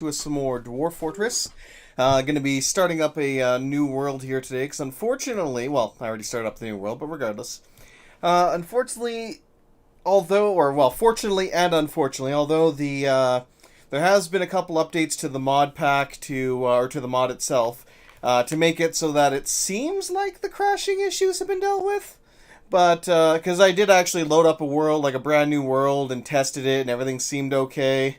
With some more Dwarf Fortress. Going to be starting up a new world here today, because unfortunately, well, I already started up the new world, but regardless. Unfortunately, fortunately and unfortunately, although there has been a couple updates to the mod pack or to the mod itself, to make it so that it seems like the crashing issues have been dealt with. But, because I did actually load up a world, like a brand new world, and tested it, and everything seemed okay.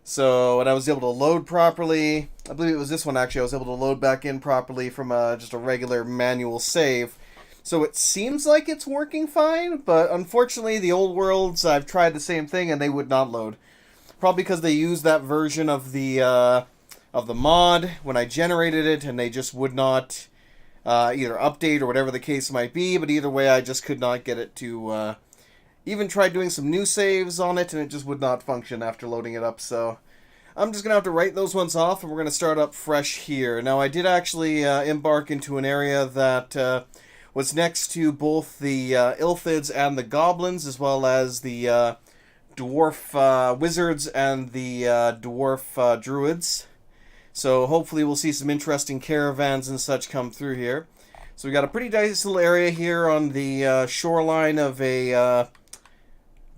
So, and I was able to load properly. I believe it was this one actually. I was able to load back in properly from just a regular manual save. So it seems like it's working fine, but unfortunately, the old worlds, I've tried the same thing and they would not load. Probably because they used that version of the mod when I generated it, and they just would not either update or whatever the case might be. But either way, I just could not get it to even tried doing some new saves on it, and it just would not function after loading it up, so I'm just going to have to write those ones off, and we're going to start up fresh here. Now, I did actually embark into an area that was next to both the Ilthids and the Goblins, as well as the Dwarf Wizards and the Dwarf Druids. So hopefully we'll see some interesting caravans and such come through here. So we got a pretty nice little area here on the shoreline of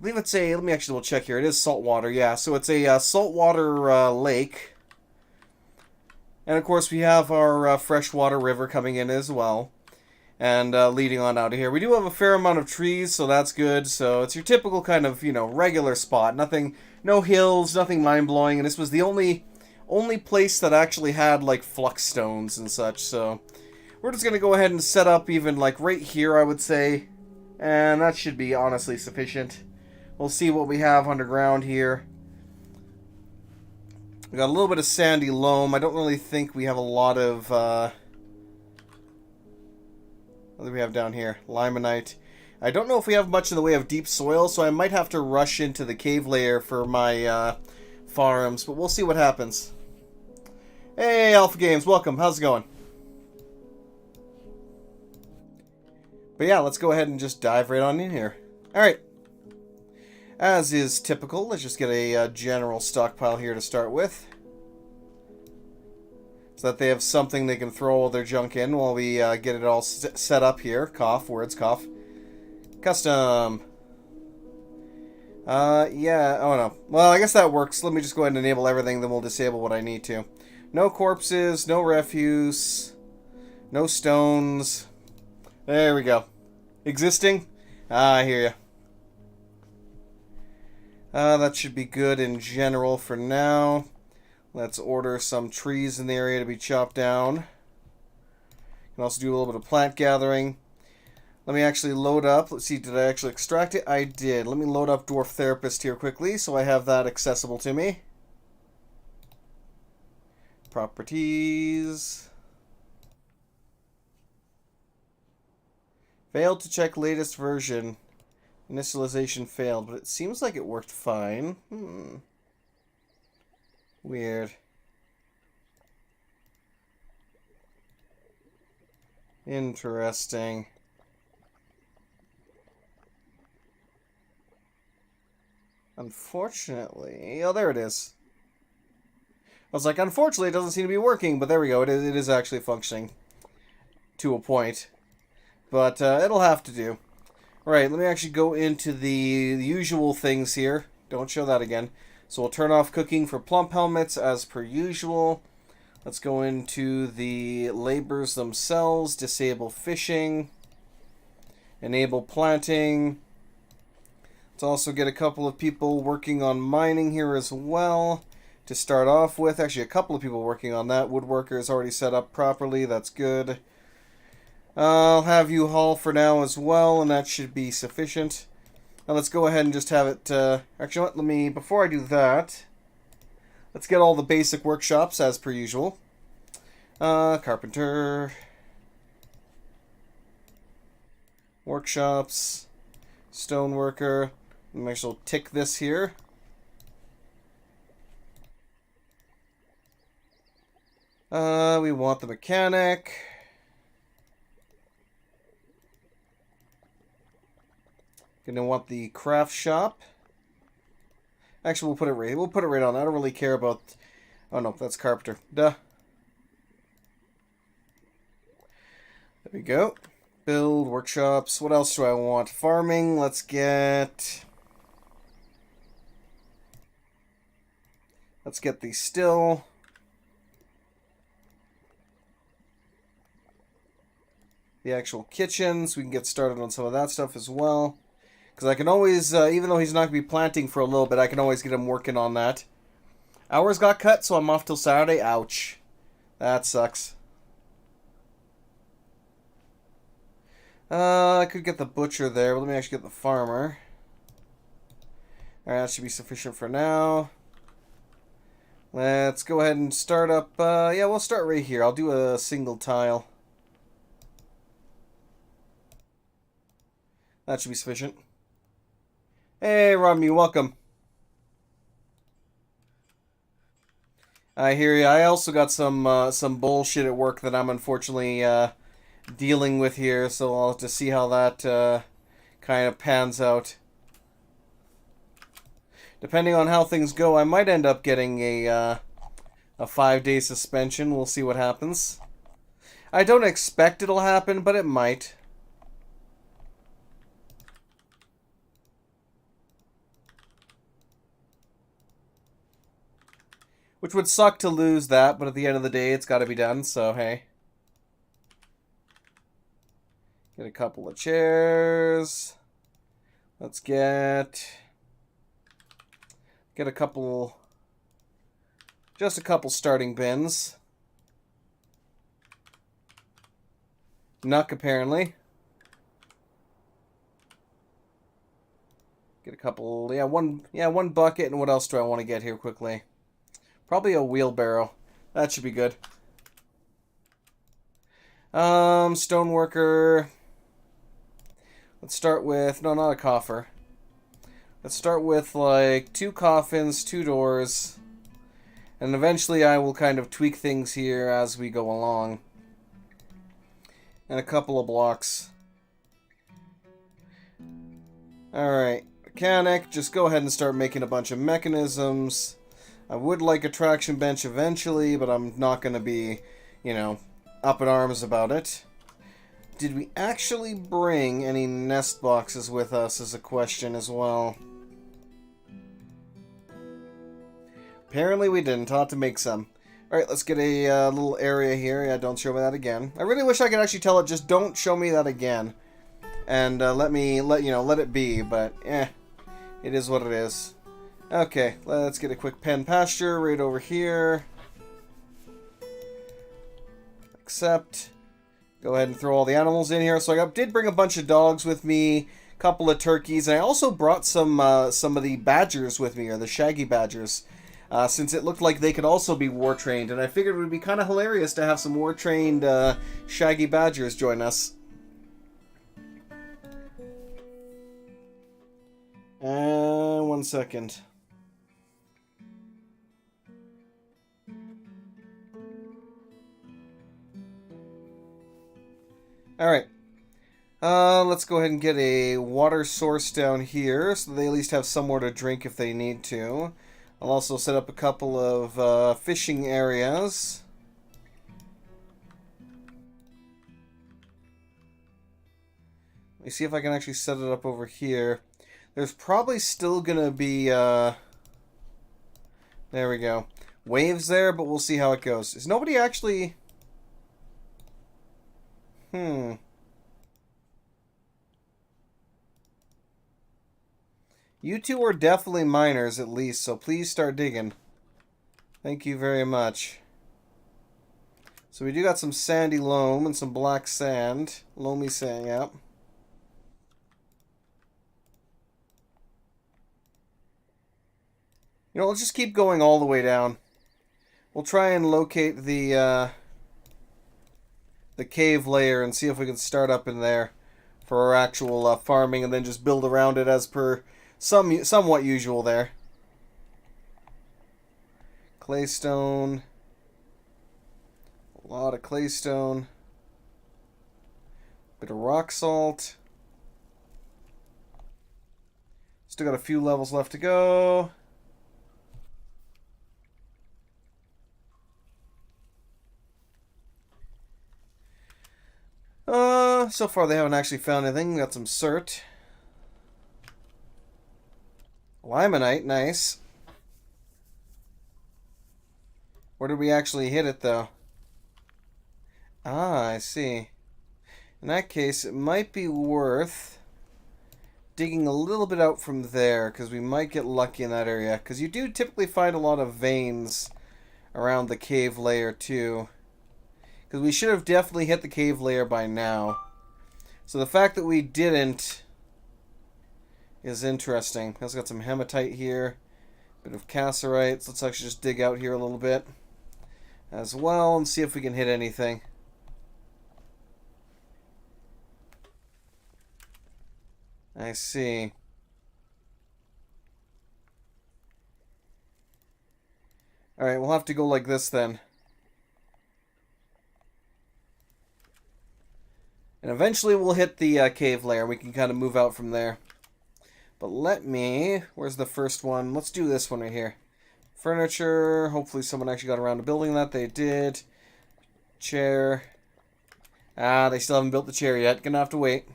I believe it's let me actually check here. It is saltwater, yeah. So it's a saltwater lake. And of course we have our freshwater river coming in as well. And leading on out of here. We do have a fair amount of trees, so that's good. So it's your typical kind of, regular spot. No hills, nothing mind-blowing. And this was the only place that actually had, like, flux stones and such. So we're just going to go ahead and set up even, like, right here, I would say. And that should be honestly sufficient. We'll see what we have underground here. We got a little bit of sandy loam. I don't really think we have a lot of... what do we have down here? Limonite. I don't know if we have much in the way of deep soil, so I might have to rush into the cave layer for my farms, but we'll see what happens. Hey, Alpha Games, welcome. How's it going? But yeah, let's go ahead and just dive right on in here. Alright. As is typical, let's just get a general stockpile here to start with. So that they have something they can throw all their junk in while we get it all set up here. Cough, words, cough. Custom. Yeah, oh no. Well, I guess that works. Let me just go ahead and enable everything, then we'll disable what I need to. No corpses, no refuse, no stones. There we go. Existing? I hear ya. That should be good in general for now. Let's order some trees in the area to be chopped down. Can also do a little bit of plant gathering. Let me actually load up. Let's see, did I actually extract it? I did. Let me load up Dwarf Therapist here quickly so I have that accessible to me. Properties. Failed to check latest version. Initialization failed, but it seems like it worked fine. Weird. Interesting. Unfortunately... Oh, there it is. I was like, unfortunately, it doesn't seem to be working, but there we go. It is actually functioning. To a point. But it'll have to do. Right, let me actually go into the usual things here. Don't show that again. So we'll turn off cooking for plump helmets as per usual. Let's go into the labors themselves. Disable fishing. Enable planting. Let's also get a couple of people working on mining here as well to start off with. Actually, a couple of people working on that. Woodworker is already set up properly. That's good. I'll have you haul for now as well, and that should be sufficient. Now let's go ahead and just have it... actually, let me... Before I do that, let's get all the basic workshops as per usual. Carpenter. Workshops. Stoneworker. Let me actually tick this here. We want the mechanic. Gonna want the craft shop. Actually, we'll put it right on. I don't really care about Oh no, that's carpenter. Duh. There we go. Build, workshops. What else do I want? Farming. Let's get the still. The actual kitchens. We can get started on some of that stuff as well. Because I can always, even though he's not going to be planting for a little bit, I can always get him working on that. Hours got cut, so I'm off till Saturday. Ouch. That sucks. I could get the butcher there, but let me actually get the farmer. Alright, that should be sufficient for now. Let's go ahead and start up, yeah, we'll start right here. I'll do a single tile. That should be sufficient. Hey, Rodney, welcome. I hear you. I also got some bullshit at work that I'm unfortunately dealing with here, so I'll have to see how that kind of pans out. Depending on how things go, I might end up getting a 5-day suspension. We'll see what happens. I don't expect it'll happen, but it might. Which would suck to lose that, but at the end of the day, it's got to be done, so hey. Get a couple of chairs. Let's get a couple, just a couple starting bins. Nuck, apparently. Get a couple, one bucket, and what else do I want to get here quickly? Probably a wheelbarrow. That should be good. Stoneworker. Let's start with, no, not a coffer. Let's start with, like, 2 coffins, 2 doors. And eventually I will kind of tweak things here as we go along. And a couple of blocks. Alright. Mechanic, just go ahead and start making a bunch of mechanisms. I would like a traction bench eventually, but I'm not going to be, you know, up in arms about it. Did we actually bring any nest boxes with us is a question as well. Apparently we didn't. I'll have to make some. Alright, let's get a little area here. Yeah, don't show me that again. I really wish I could actually tell it, just don't show me that again. And let it be, but it is what it is. Okay, let's get a quick pen pasture right over here. Accept. Go ahead and throw all the animals in here. So I did bring a bunch of dogs with me, a couple of turkeys, and I also brought some of the badgers with me, or the shaggy badgers, since it looked like they could also be war-trained, and I figured it would be kind of hilarious to have some war-trained shaggy badgers join us. One second. Alright. Let's go ahead and get a water source down here, so they at least have somewhere to drink if they need to. I'll also set up a couple of fishing areas. Let me see if I can actually set it up over here. There's probably still gonna be, there we go. Waves there, but we'll see how it goes. Is nobody actually... You two are definitely miners, at least, so please start digging. Thank you very much. So we do got some sandy loam and some black sand. Loamy sand, yep. You know, let's just keep going all the way down. We'll try and locate the cave layer and see if we can start up in there for our actual farming, and then just build around it as per somewhat usual there. Claystone. A lot of claystone. Bit of rock salt. Still got a few levels left to go. So far they haven't actually found anything. Got some cert. Limonite, nice. Where did we actually hit it, though? Ah, I see. In that case, it might be worth digging a little bit out from there, because we might get lucky in that area. Because you do typically find a lot of veins around the cave layer, too. Because we should have definitely hit the cave layer by now. So the fact that we didn't is interesting. Let's got some hematite here. Bit of casserites. Let's actually just dig out here a little bit as well and see if we can hit anything. I see. Alright, we'll have to go like this then. And eventually we'll hit the cave layer. We can kind of move out from there. But let me... Where's the first one? Let's do this one right here. Furniture. Hopefully someone actually got around to building that. They did. Chair. Ah, they still haven't built the chair yet. Gonna have to wait.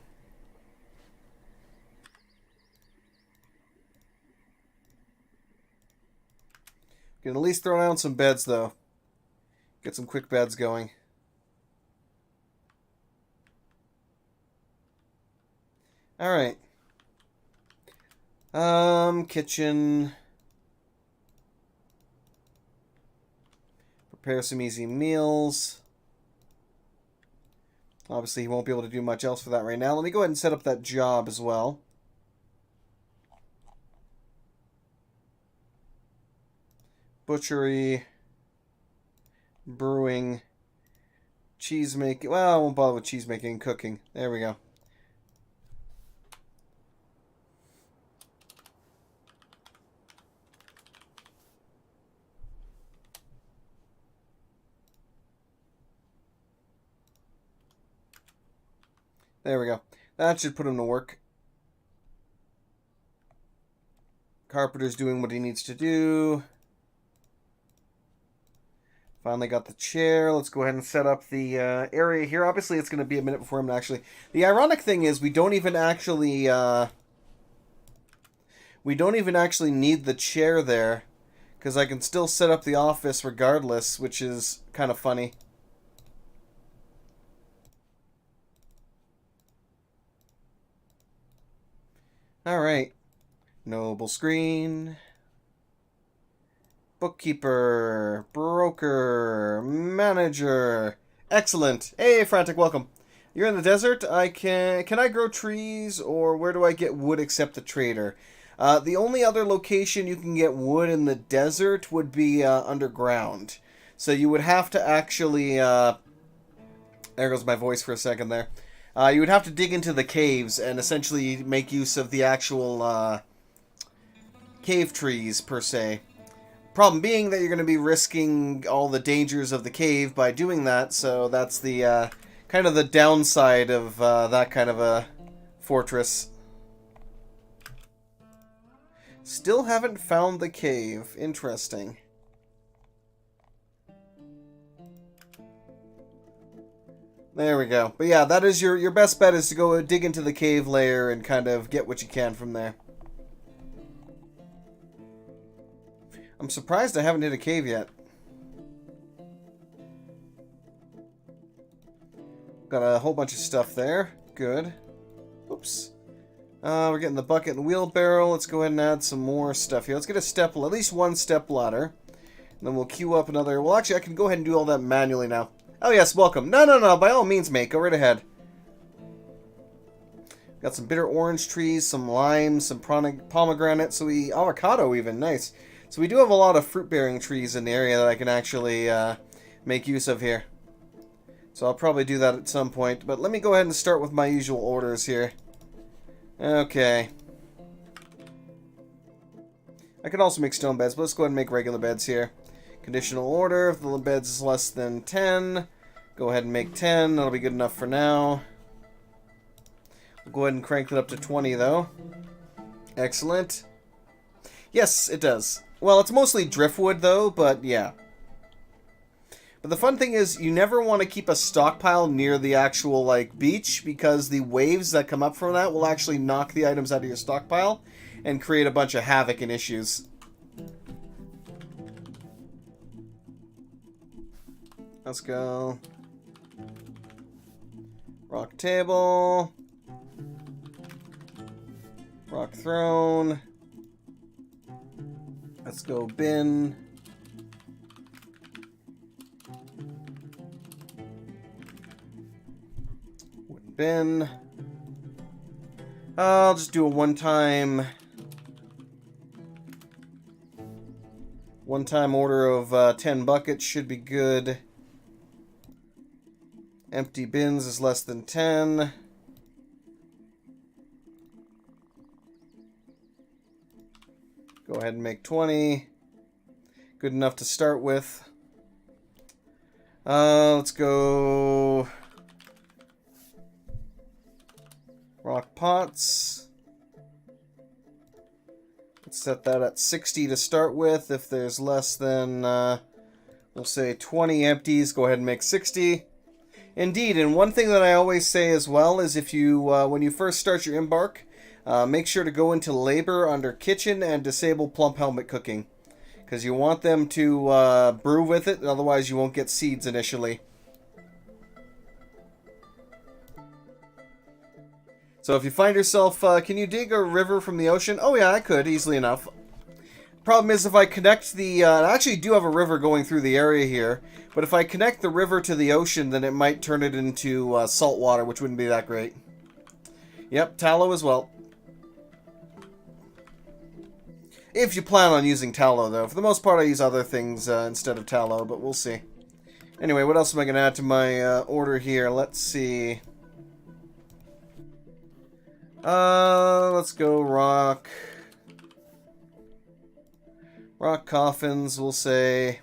Can at least throw down some beds, though. Get some quick beds going. Alright. Kitchen. Prepare some easy meals. Obviously, he won't be able to do much else for that right now. Let me go ahead and set up that job as well. Butchery. Brewing. Cheese making. Well, I won't bother with cheese making and cooking. There we go. There we go. That should put him to work. Carpenter's doing what he needs to do. Finally got the chair. Let's go ahead and set up the area here. Obviously, it's going to be a minute before him to actually... The ironic thing is we don't even actually... we don't even actually need the chair there. Because I can still set up the office regardless, which is kind of funny. Alright. Noble screen. Bookkeeper. Broker. Manager. Excellent. Hey, Frantic, welcome. You're in the desert. Can I grow trees, or where do I get wood except the trader? The only other location you can get wood in the desert would be underground. So you would have to actually... there goes my voice for a second there. You would have to dig into the caves and essentially make use of the actual cave trees, per se. Problem being that you're going to be risking all the dangers of the cave by doing that, so that's the kind of the downside of that kind of a fortress. Still haven't found the cave. Interesting. There we go. But yeah, that is your best bet, is to go dig into the cave layer and kind of get what you can from there. I'm surprised I haven't hit a cave yet. Got a whole bunch of stuff there. Good. Oops. We're getting the bucket and wheelbarrow. Let's go ahead and add some more stuff here. Let's get a step, at least one step ladder. And then we'll queue up another... Well, actually, I can go ahead and do all that manually now. Oh, yes, welcome. No, by all means, mate. Go right ahead. Got some bitter orange trees, some lime, some pomegranate, avocado even. Nice. So we do have a lot of fruit-bearing trees in the area that I can actually make use of here. So I'll probably do that at some point. But let me go ahead and start with my usual orders here. Okay. I could also make stone beds, but let's go ahead and make regular beds here. Conditional order. If the beds is less than 10, go ahead and make 10. That'll be good enough for now. We'll go ahead and crank it up to 20, though. Excellent. Yes, it does. Well, it's mostly driftwood, though, but yeah. But the fun thing is, you never want to keep a stockpile near the actual, like, beach, because the waves that come up from that will actually knock the items out of your stockpile and create a bunch of havoc and issues. Let's go. Rock table. Rock throne. Let's go bin. Wooden bin. I'll just do a one-time order of 10 buckets should be good. Empty bins is less than 10. Go ahead and make 20. Good enough to start with. Let's go rock pots. Let's set that at 60 to start with. If there's less than, we'll say 20 empties, go ahead and make 60. Indeed, and one thing that I always say as well is if you, when you first start your embark, make sure to go into labor under kitchen and disable plump helmet cooking. Because you want them to brew with it, otherwise you won't get seeds initially. So if you find yourself, can you dig a river from the ocean? Oh yeah, I could, easily enough. Problem is if I connect the, I actually do have a river going through the area here, but if I connect the river to the ocean, then it might turn it into salt water, which wouldn't be that great. Yep, tallow as well. If you plan on using tallow, though. For the most part, I use other things instead of tallow, but we'll see. Anyway, what else am I going to add to my order here? Let's see. Let's go rock. Rock coffins, we'll say.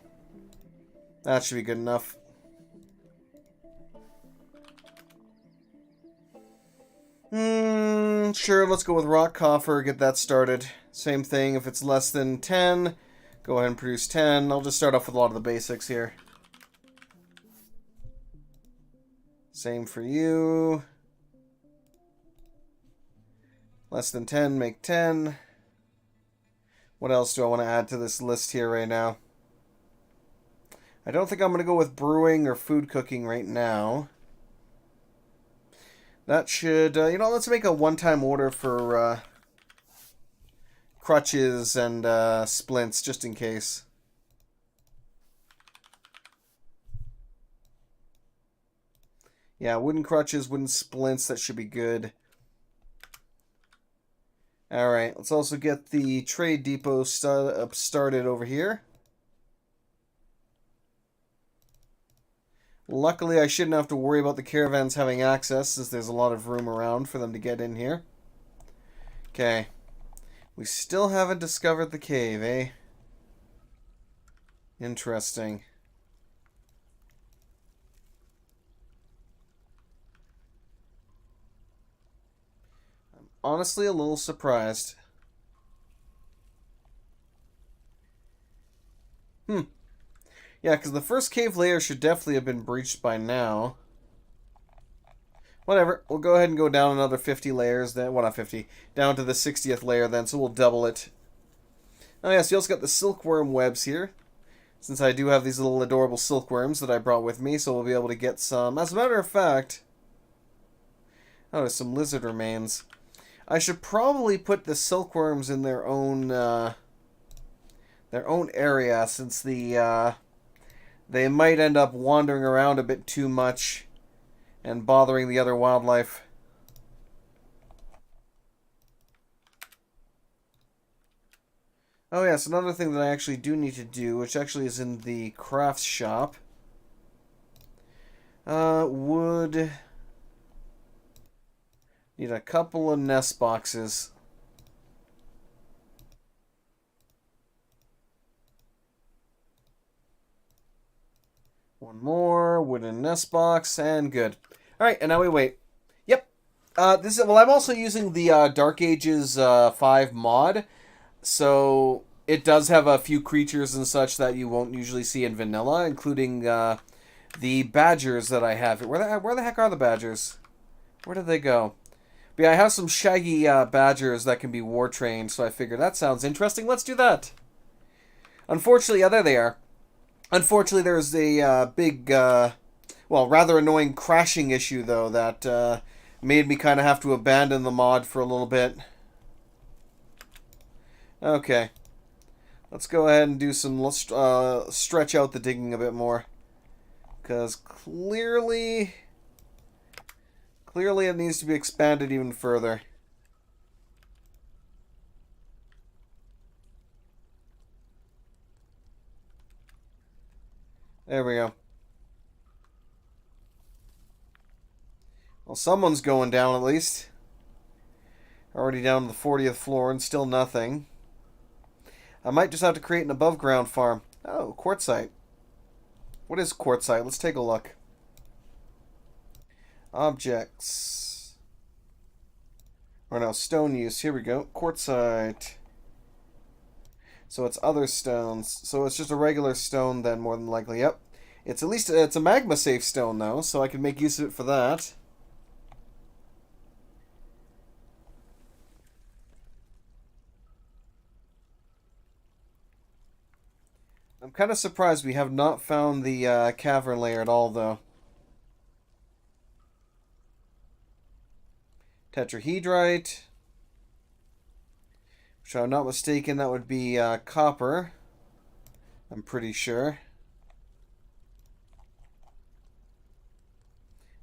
That should be good enough. Sure, let's go with rock coffer, get that started. Same thing, if it's less than 10, go ahead and produce 10. I'll just start off with a lot of the basics here. Same for you. Less than 10, make 10. What else do I want to add to this list here right now? I don't think I'm going to go with brewing or food cooking right now. That should, you know, let's make a one-time order for crutches and splints, just in case. Yeah, wooden crutches, wooden splints, that should be good. Alright, let's also get the trade depot started over here. Luckily, I shouldn't have to worry about the caravans having access, since there's a lot of room around for them to get in here. Okay. We still haven't discovered the cave, eh? Interesting. I'm honestly a little surprised. Yeah, because the first cave layer should definitely have been breached by now. Whatever, we'll go ahead and go down another 50 layers then. Well, not 50. Down to the 60th layer then, so we'll double it. Oh yeah, so you also got the silkworm webs here. Since I do have these little adorable silkworms that I brought with me, so we'll be able to get some. As a matter of fact... Oh, there's some lizard remains. I should probably put the silkworms in their own area, since the, they might end up wandering around a bit too much and bothering the other wildlife. Oh yes, another thing that I actually do need to do, which actually is in the crafts shop. Wood. Need a couple of nest boxes. One more wooden nest box, and good. All right, and now we wait. Yep. Well, I'm also using the Dark Ages 5 mod, so it does have a few creatures and such that you won't usually see in vanilla, including the badgers that I have. Where the heck are the badgers? Where did they go? But yeah, I have some shaggy badgers that can be war trained, so I figured that sounds interesting. Let's do that. Unfortunately, yeah, there they are. Unfortunately, there's a big, well, rather annoying crashing issue, though, that made me kind of have to abandon the mod for a little bit. Okay. Let's go ahead and do some, let's stretch out the digging a bit more. Because clearly it needs to be expanded even further. There we go. Well, someone's going down at least. Already down to the 40th floor and still nothing. I might just have to create an above ground farm. Oh, quartzite. What is quartzite? Let's take a look. Objects. Or no, stone use. Here we go. Quartzite. So it's other stones. So it's just a regular stone then, more than likely. Yep. It's at least it's a magma safe stone though, so I can make use of it for that. I'm kind of surprised we have not found the cavern layer at all though. Tetrahedrite. If I'm not mistaken, that would be copper. I'm pretty sure.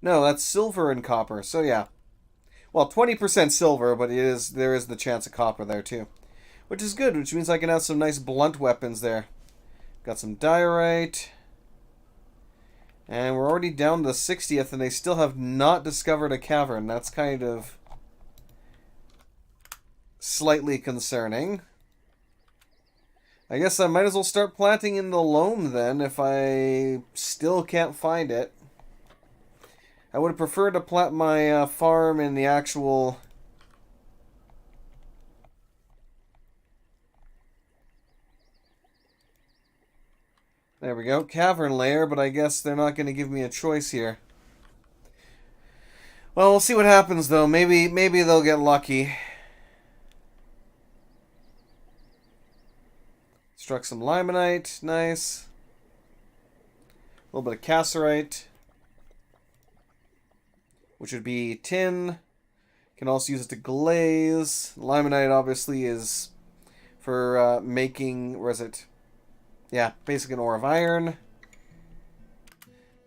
No, that's silver and copper. So yeah. Well, 20% silver, but there is the chance of copper there too. Which is good, which means I can have some nice blunt weapons there. Got some diorite. And we're already down to the 60th, and they still have not discovered a cavern. That's kind of slightly concerning. I guess I might as well start planting in the loam then, if I still can't find it. I would have preferred to plant my farm in the actual... There we go, cavern layer, but I guess they're not going to give me a choice here. Well, we'll see what happens though. Maybe they'll get lucky. Struck some limonite, nice. A little bit of cassiterite, which would be tin. Can also use it to glaze. Limonite obviously is for making, where is it? Yeah, basically an ore of iron.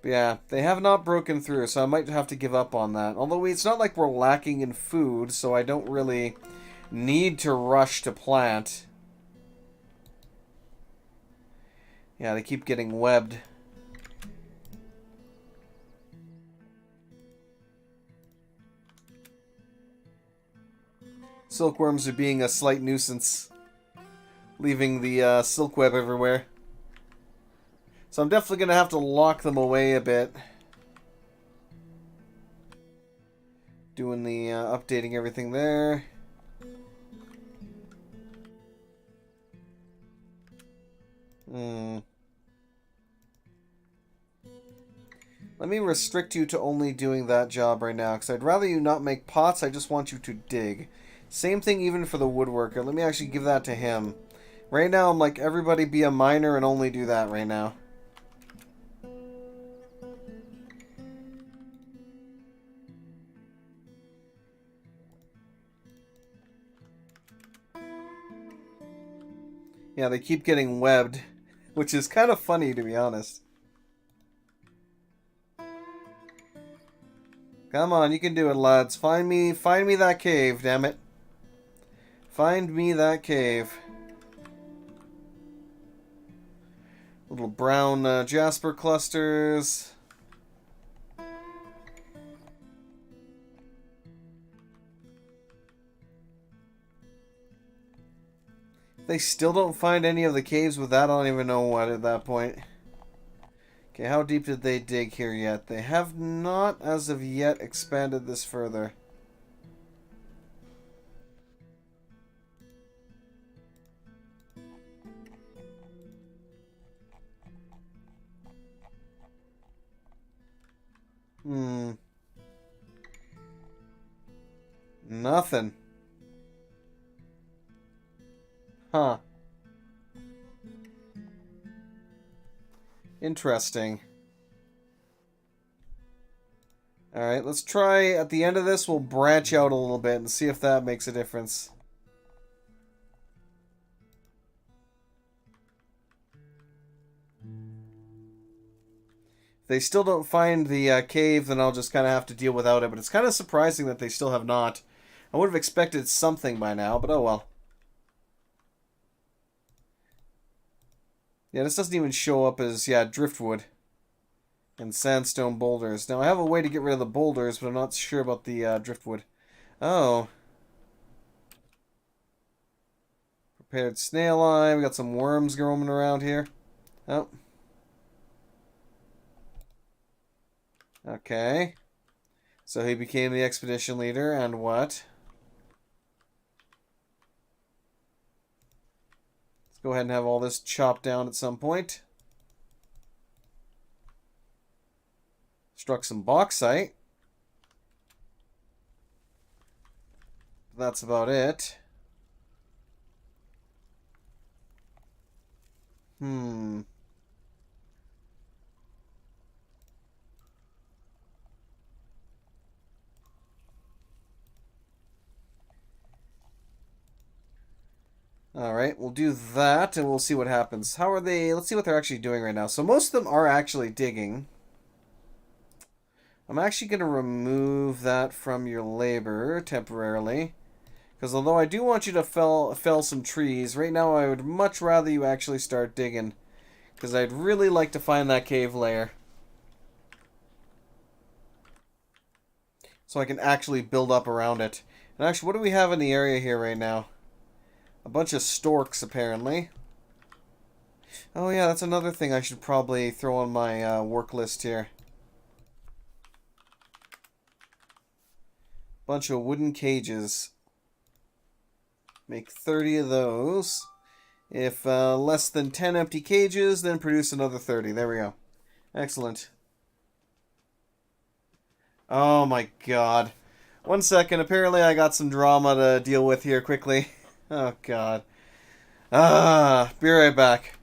But yeah, they have not broken through, so I might have to give up on that. Although it's not like we're lacking in food, so I don't really need to rush to plant. Yeah, they keep getting webbed. Silkworms are being a slight nuisance, leaving the silk web everywhere. So I'm definitely going to have to lock them away a bit. Doing the updating everything there. Let me restrict you to only doing that job right now, because I'd rather you not make pots, I just want you to dig. Same thing even for the woodworker. Let me actually give that to him. Right now I'm like, everybody be a miner and only do that right now. Yeah, they keep getting webbed, which is kind of funny to be honest. Come on, you can do it, lads. Find me that cave, damn it. Find me that cave. Little brown jasper clusters. They still don't find any of the caves with that, I don't even know what at that point. Okay, how deep did they dig here yet? They have not, as of yet, expanded this further. Hmm. Nothing. Huh. Interesting. Alright, let's try, at the end of this, we'll branch out a little bit and see if that makes a difference. If they still don't find the cave, then I'll just kind of have to deal without it, but it's kind of surprising that they still have not. I would have expected something by now, but oh well. Yeah, this doesn't even show up as, yeah, driftwood and sandstone boulders. Now, I have a way to get rid of the boulders, but I'm not sure about the driftwood. Oh. Prepared snail eye. We got some worms roaming around here. Oh. Okay. So he became the expedition leader, and what? Let's go ahead and have all this chopped down at some point. Struck some bauxite. That's about it. Hmm. Alright, we'll do that and we'll see what happens. How are they? Let's see what they're actually doing right now. So most of them are actually digging. I'm actually going to remove that from your labor temporarily. Because although I do want you to fell some trees, right now I would much rather you actually start digging. Because I'd really like to find that cave layer. So I can actually build up around it. And actually, what do we have in the area here right now? A bunch of storks, apparently. Oh yeah, that's another thing I should probably throw on my work list here. Bunch of wooden cages. Make 30 of those. If less than 10 empty cages, then produce another 30. There we go. Excellent. Oh my god. One second. Apparently I got some drama to deal with here quickly. Oh god. Be right back.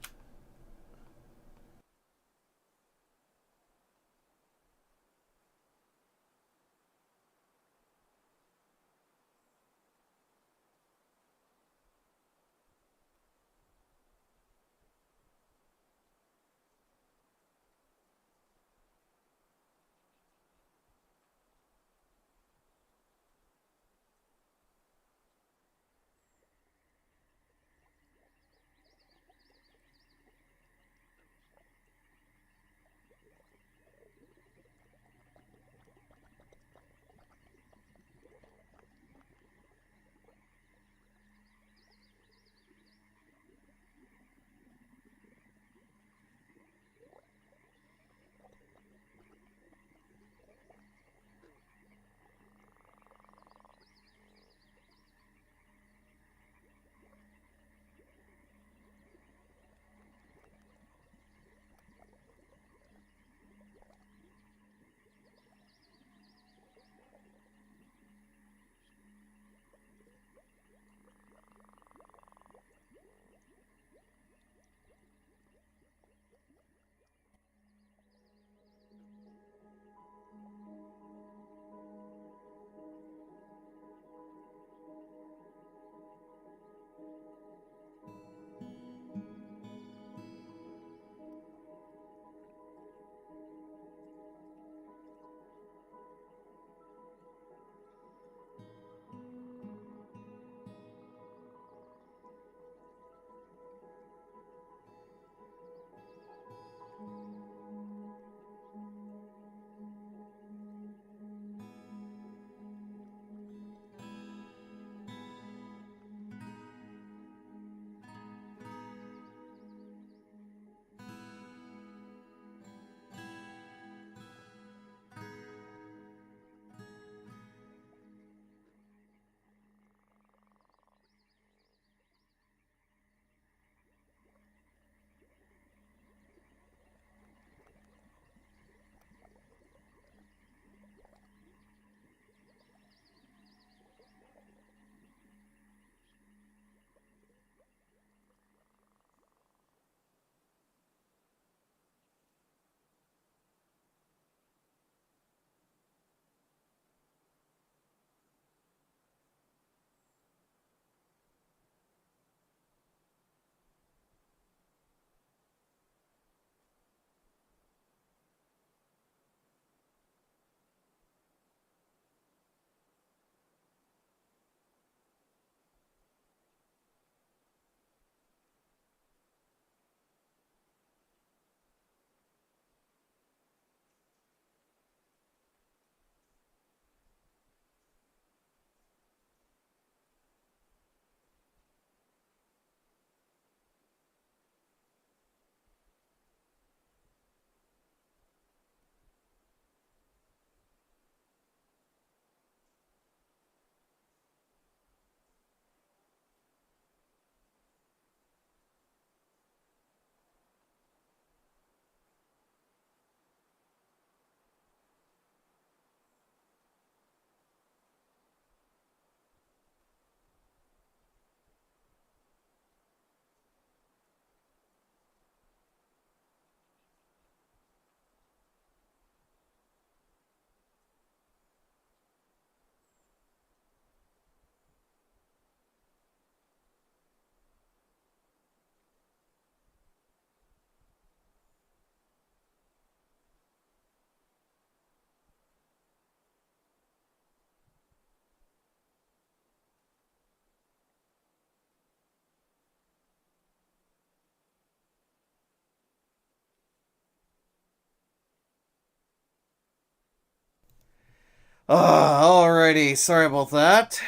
Alrighty. Sorry about that.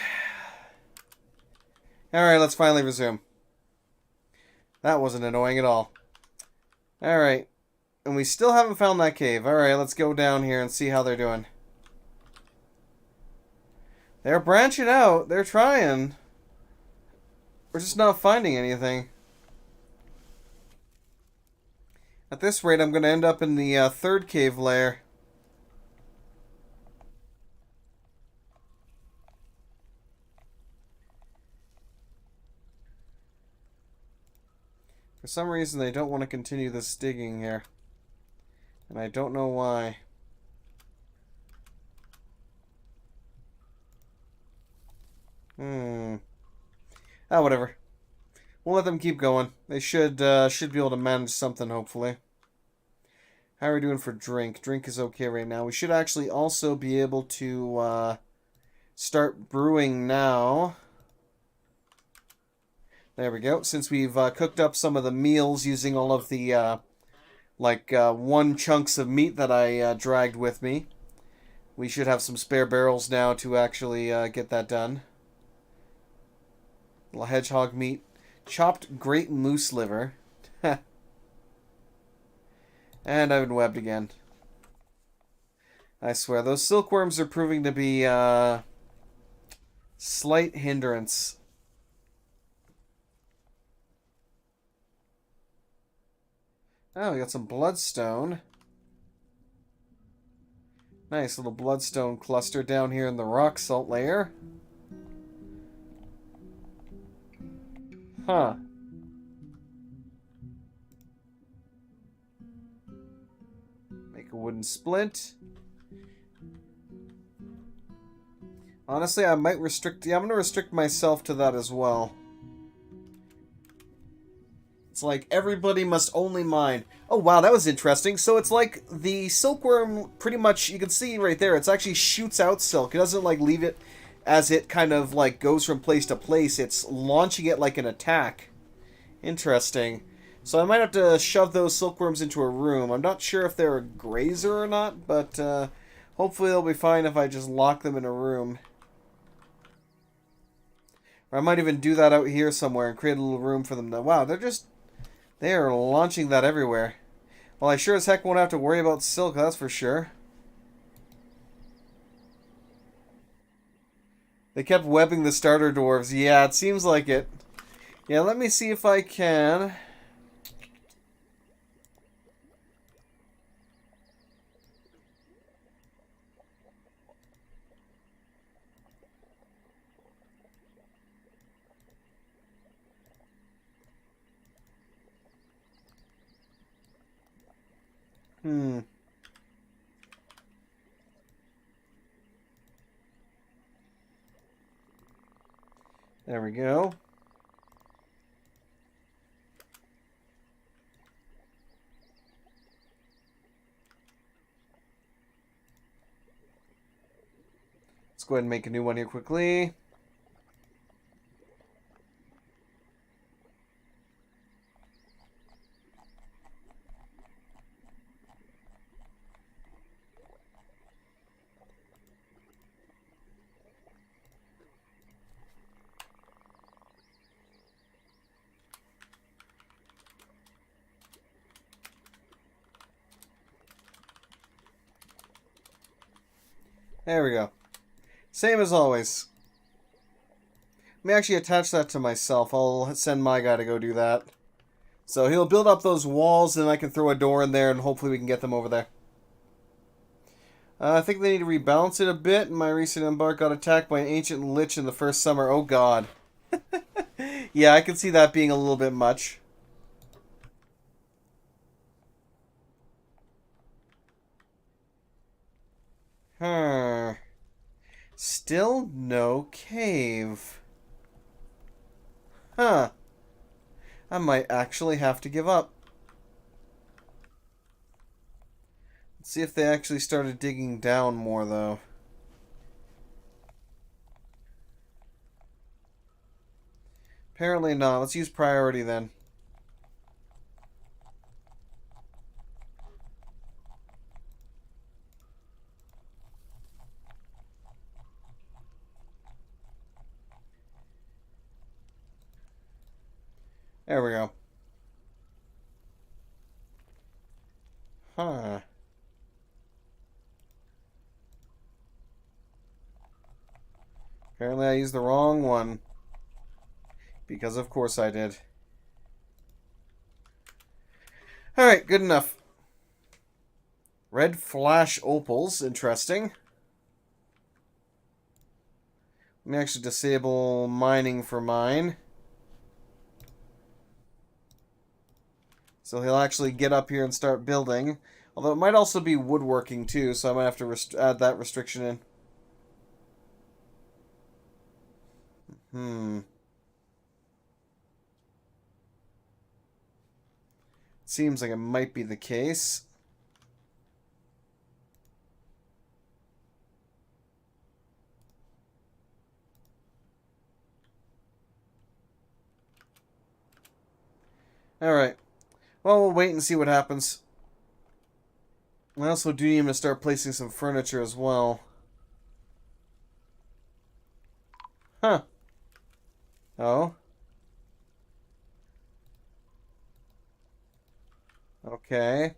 Alright, let's finally resume. That wasn't annoying at all. Alright. And we still haven't found that cave. Alright, let's go down here and see how they're doing. They're branching out. They're trying. We're just not finding anything. At this rate, I'm going to end up in the third cave lair. For some reason, they don't want to continue this digging here. And I don't know why. Ah, whatever. We'll let them keep going. They should be able to manage something, hopefully. How are we doing for drink? Drink is okay right now. We should actually also be able to start brewing now. There we go. Since we've cooked up some of the meals using all of the one chunks of meat that I dragged with me, we should have some spare barrels now to actually get that done. Little hedgehog meat. Chopped great moose liver. And I've been webbed again. I swear, those silkworms are proving to be slight hindrance. Oh, we got some bloodstone. Nice little bloodstone cluster down here in the rock salt layer. Huh. Make a wooden splint. Honestly, I might restrict... Yeah, I'm going to restrict myself to that as well. It's like, everybody must only mine. Oh, wow, that was interesting. So it's like the silkworm, pretty much, you can see right there, it's actually shoots out silk. It doesn't, like, leave it as it kind of, like, goes from place to place. It's launching it like an attack. Interesting. So I might have to shove those silkworms into a room. I'm not sure if they're a grazer or not, but hopefully they'll be fine if I just lock them in a room. Or I might even do that out here somewhere and create a little room for them. Wow, they are launching that everywhere. Well, I sure as heck won't have to worry about silk, that's for sure. They kept webbing the starter dwarves. Yeah, it seems like it. Yeah, let me see if I can. There we go. Let's go ahead and make a new one here quickly. There we go. Same as always. Let me actually attach that to myself. I'll send my guy to go do that. So he'll build up those walls, and I can throw a door in there, and hopefully we can get them over there. I think they need to rebalance it a bit. My recent embark got attacked by an ancient lich in the first summer. Oh, God. Yeah, I can see that being a little bit much. Still no cave. Huh. I might actually have to give up. Let's see if they actually started digging down more, though. Apparently not. Let's use priority then. There we go. Huh. Apparently I used the wrong one. Because of course I did. Alright, good enough. Red flash opals, interesting. Let me actually disable mining for mine. So he'll actually get up here and start building. Although it might also be woodworking too, so I might have to add that restriction in. Seems like it might be the case. Alright. Well, we'll wait and see what happens. I also do need him to start placing some furniture as well. Huh. Oh. Okay.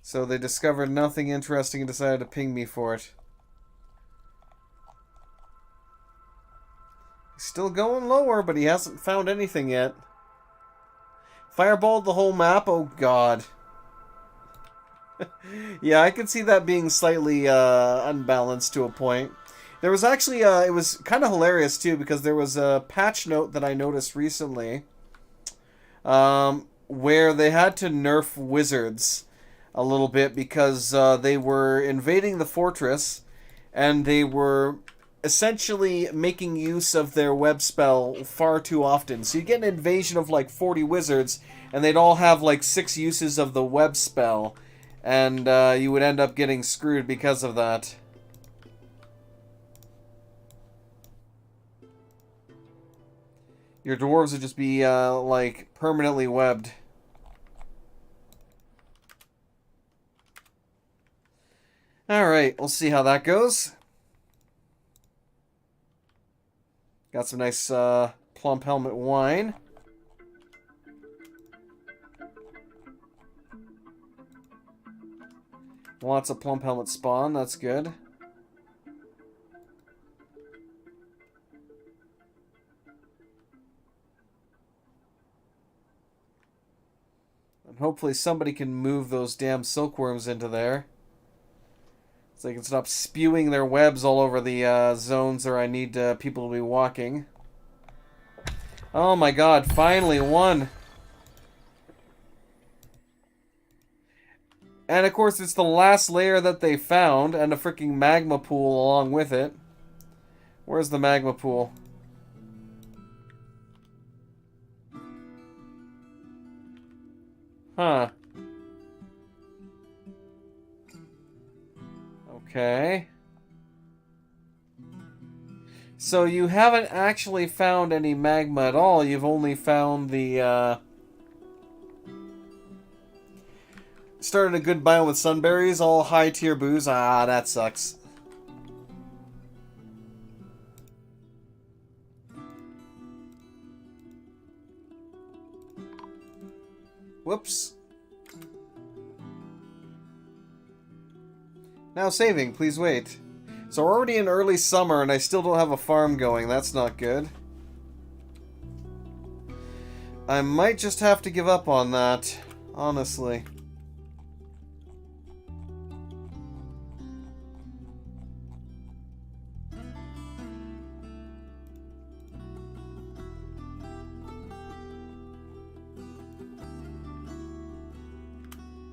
So they discovered nothing interesting and decided to ping me for it. He's still going lower, but he hasn't found anything yet. Fireballed the whole map? Oh, God. Yeah, I could see that being slightly unbalanced to a point. There was actually, it was kind of hilarious, too, because there was a patch note that I noticed recently where they had to nerf wizards a little bit because they were invading the fortress and they were essentially making use of their web spell far too often. So you get an invasion of like 40 wizards and they'd all have like 6 uses of the web spell, and you would end up getting screwed because of that. Your dwarves would just be like permanently webbed. Alright, we'll see how that goes. Got some nice plump helmet wine. Lots of plump helmet spawn, that's good. And hopefully somebody can move those damn silkworms into there, so they can stop spewing their webs all over the zones where I need people to be walking. Oh my god, finally one! And of course it's the last layer that they found, and a freaking magma pool along with it. Where's the magma pool? Huh. Okay. So you haven't actually found any magma at all. You've only found the, started a good biome with sunberries, all high tier booze. Ah, that sucks. Whoops. Now saving, please wait. So we're already in early summer and I still don't have a farm going. That's not good. I might just have to give up on that, honestly.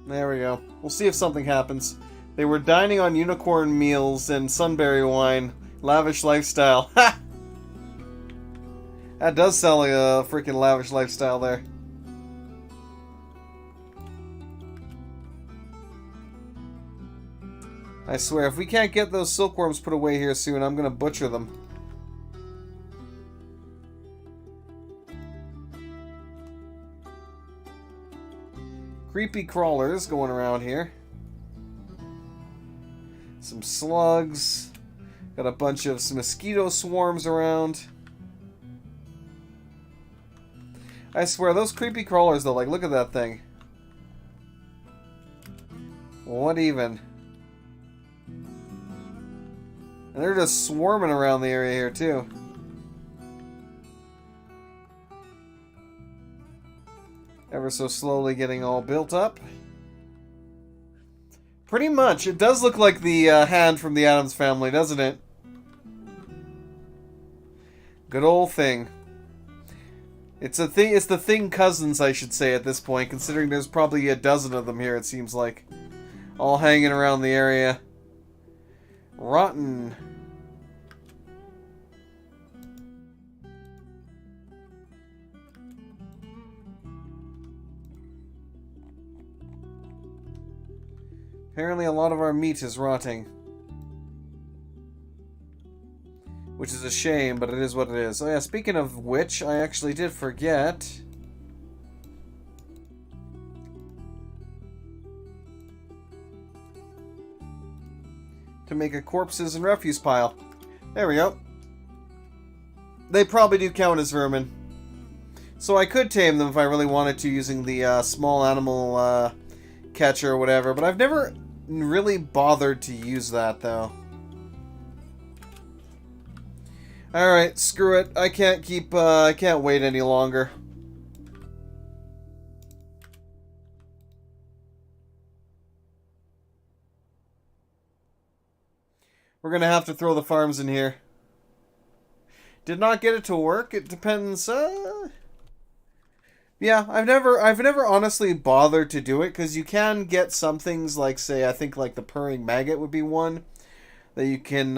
There we go. We'll see if something happens. They were dining on unicorn meals and sunberry wine. Lavish lifestyle. Ha! That does sound like a freaking lavish lifestyle there. I swear, if we can't get those silkworms put away here soon, I'm gonna butcher them. Creepy crawlers going around here. Some slugs. Got a bunch of some mosquito swarms around. I swear, those creepy crawlers, though, like, look at that thing. What even? And they're just swarming around the area here, too. Ever so slowly getting all built up. Pretty much. It does look like the hand from the Addams Family, doesn't it? Good old thing. It's a thing. It's the Thing cousins, I should say, at this point, considering there's probably a dozen of them here, it seems like. All hanging around the area. Rotten. Apparently a lot of our meat is rotting. Which is a shame, but it is what it is. Oh yeah, speaking of which, I actually did forget. To make a corpses and refuse pile. There we go. They probably do count as vermin. So I could tame them if I really wanted to using the small animal catcher or whatever, but I've never really bothered to use that though. Alright, screw it. I can't keep, I can't wait any longer. We're gonna have to throw the farms in here. Did not get it to work. It depends, yeah, I've never honestly bothered to do it, because you can get some things like, say, I think like the purring maggot would be one that you can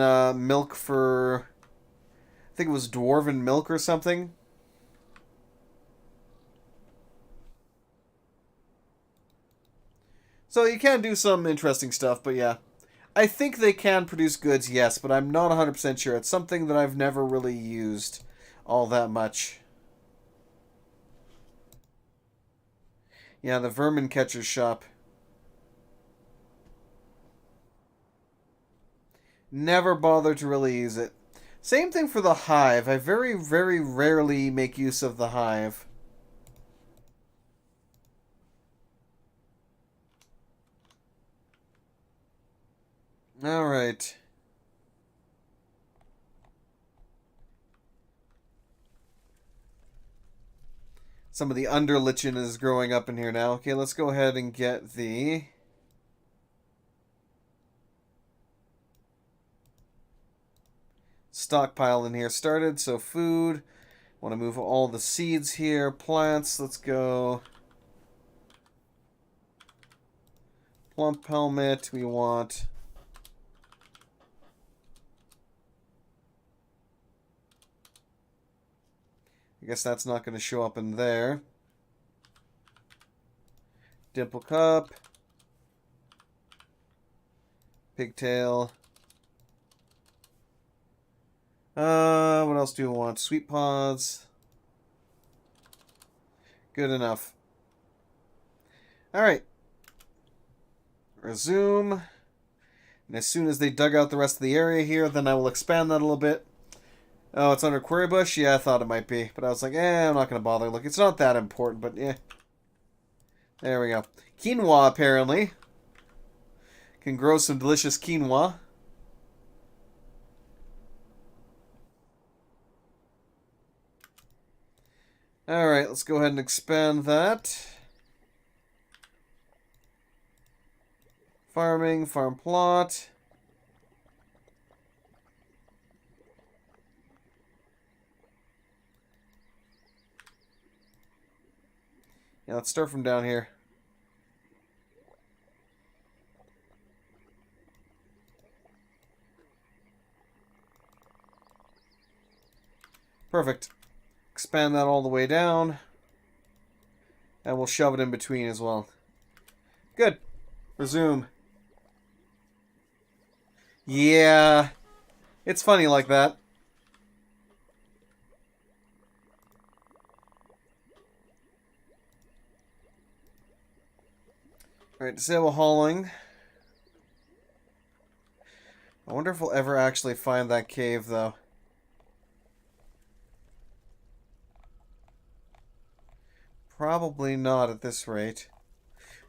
milk for, I think it was dwarven milk or something. So you can do some interesting stuff, but yeah. I think they can produce goods, yes, but I'm not 100% sure. It's something that I've never really used all that much. Yeah, the vermin catcher's shop. Never bothered to really use it. Same thing for the hive. I very, very rarely make use of the hive. Alright. Some of the underlichen is growing up in here now. Okay, let's go ahead and get the stockpile in here started. So food. Want to move all the seeds here. Plants. Let's go. Plump helmet. We want... I guess that's not going to show up in there. Dimple cup. Pigtail. What else do we want? Sweet pods. Good enough. Alright. Resume. And as soon as they dug out the rest of the area here, then I will expand that a little bit. Oh, it's under query bush? Yeah, I thought it might be. But I was like, I'm not going to bother. Look, it's not that important, but yeah. There we go. Quinoa, apparently. Can grow some delicious quinoa. Alright, let's go ahead and expand that. Farming, farm plot. Yeah, let's start from down here. Perfect. Expand that all the way down. And we'll shove it in between as well. Good. Resume. Yeah. It's funny like that. Alright, disable hauling. I wonder if we'll ever actually find that cave, though. Probably not at this rate.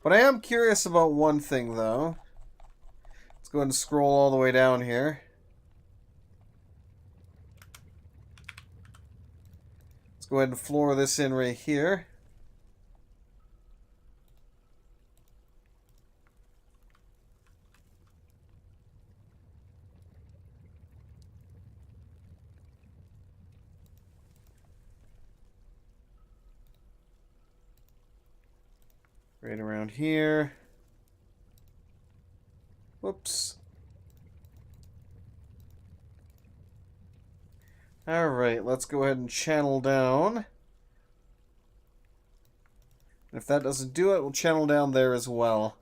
But I am curious about one thing, though. Let's go ahead and scroll all the way down here. Let's go ahead and floor this in right here. Right around here. Whoops. Alright, let's go ahead and channel down. If that doesn't do it, we'll channel down there as well.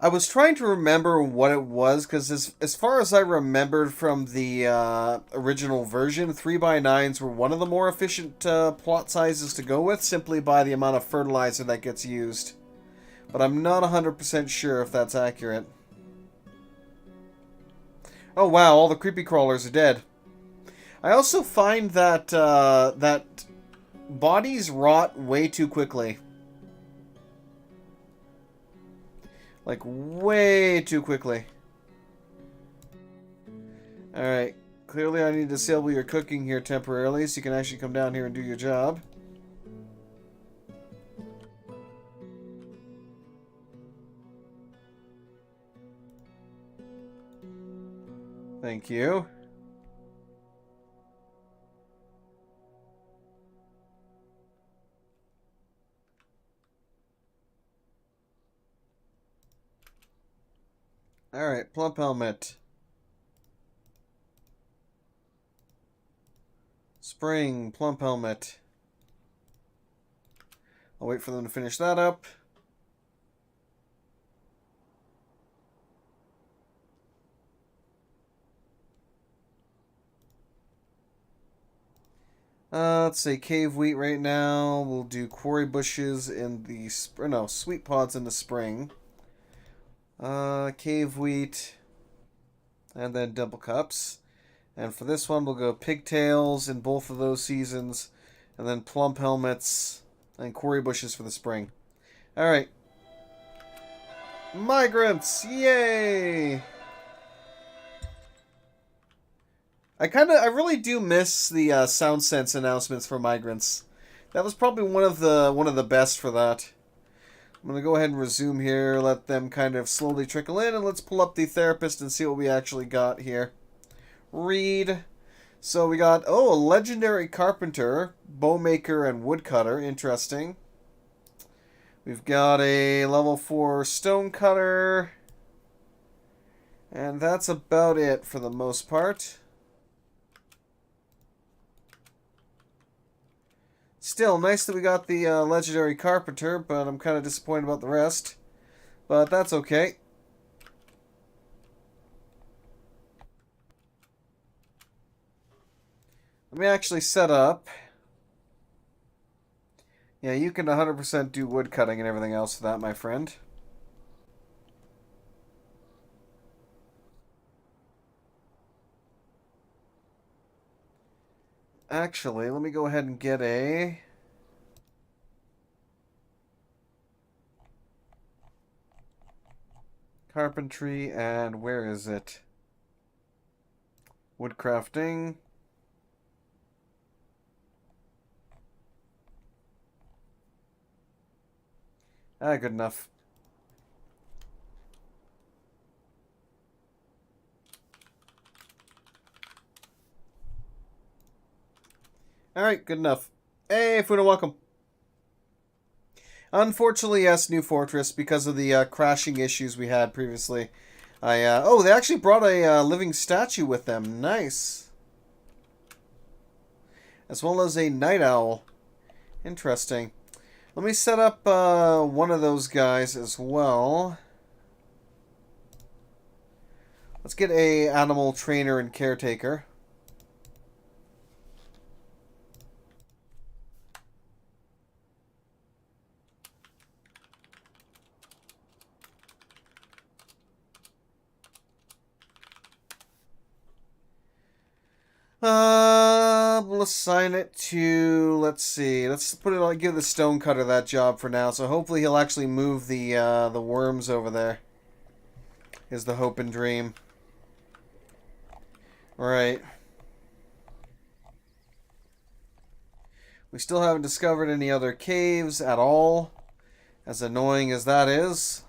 I was trying to remember what it was, because as far as I remembered from the original version, 3x9s were one of the more efficient plot sizes to go with, simply by the amount of fertilizer that gets used. But I'm not 100% sure if that's accurate. Oh wow, all the creepy crawlers are dead. I also find that that bodies rot way too quickly. Like, way too quickly. Alright. Clearly I need to disable your cooking here temporarily so you can actually come down here and do your job. Thank you. Alright, plump helmet. Spring, plump helmet. I'll wait for them to finish that up. Let's say cave wheat right now. We'll do quarry bushes in the no, sweet pods in the spring. Cave wheat, and then double cups. And for this one, we'll go pigtails in both of those seasons, and then plump helmets and quarry bushes for the spring. Alright. Migrants! Yay! I really do miss the sound sense announcements for migrants. That was probably one of the best for that. I'm going to go ahead and resume here, let them kind of slowly trickle in, and let's pull up the therapist and see what we actually got here. Read. So we got, oh, a legendary carpenter, bowmaker, and woodcutter. Interesting. We've got a level 4 stonecutter. And that's about it for the most part. Still, nice that we got the legendary carpenter, but I'm kind of disappointed about the rest. But that's okay. Let me actually set up. Yeah, you can 100% do wood cutting and everything else for that, my friend. Actually, let me go ahead and get a... carpentry, and where is it? Woodcrafting. Ah, good enough. Alright, good enough. Hey, Funa, welcome. Unfortunately, yes, New Fortress, because of the crashing issues we had previously. Oh, they actually brought a living statue with them. Nice. As well as a night owl. Interesting. Let me set up one of those guys as well. Let's get a animal trainer and caretaker. We'll assign it to, let's see, let's put it on, give the stonecutter that job for now, so hopefully he'll actually move the worms over there, is the hope and dream. Right. We still haven't discovered any other caves at all, as annoying as that is.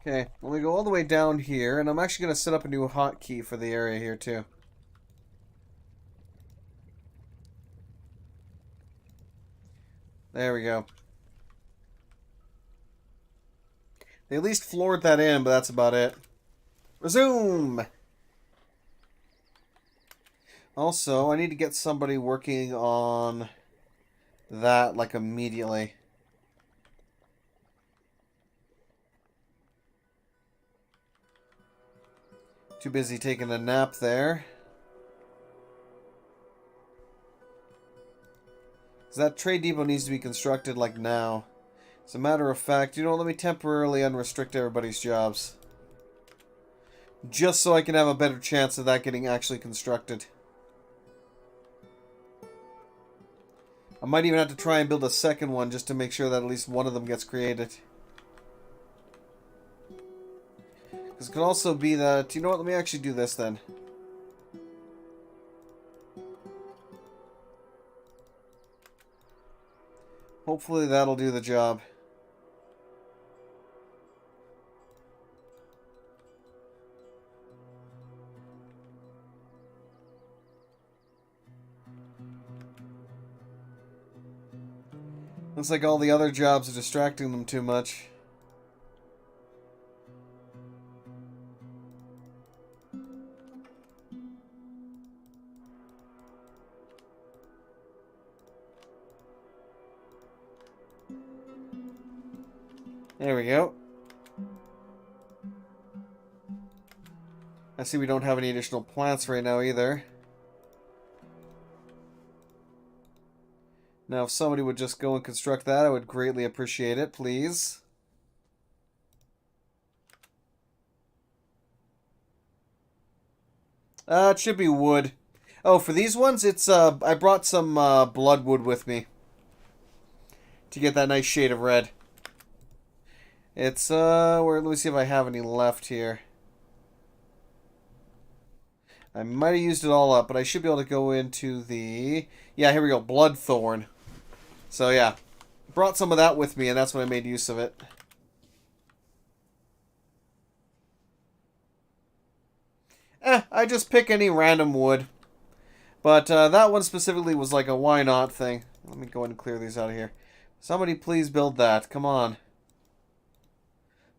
Okay, let me go all the way down here, and I'm actually going to set up a new hotkey for the area here, too. There we go. They at least floored that in, but that's about it. Resume! Also, I need to get somebody working on that, like, immediately. Too busy taking a nap there. So that trade depot needs to be constructed, like, now. As a matter of fact, you know, let me temporarily unrestrict everybody's jobs. Just so I can have a better chance of that getting actually constructed. I might even have to try and build a second one just to make sure that at least one of them gets created. Because it could also be that... You know what? Let me actually do this then. Hopefully that'll do the job. Looks like all the other jobs are distracting them too much. There we go. I see we don't have any additional plants right now either. Now, if somebody would just go and construct that, I would greatly appreciate it, please. It should be wood. Oh, for these ones, it's, I brought some, bloodwood with me. To get that nice shade of red. It's, let me see if I have any left here. I might have used it all up, but I should be able to go into the... Yeah, here we go, Bloodthorn. So, yeah. Brought some of that with me, and that's when I made use of it. I just pick any random wood. But that one specifically was like a why not thing. Let me go ahead and clear these out of here. Somebody please build that. Come on.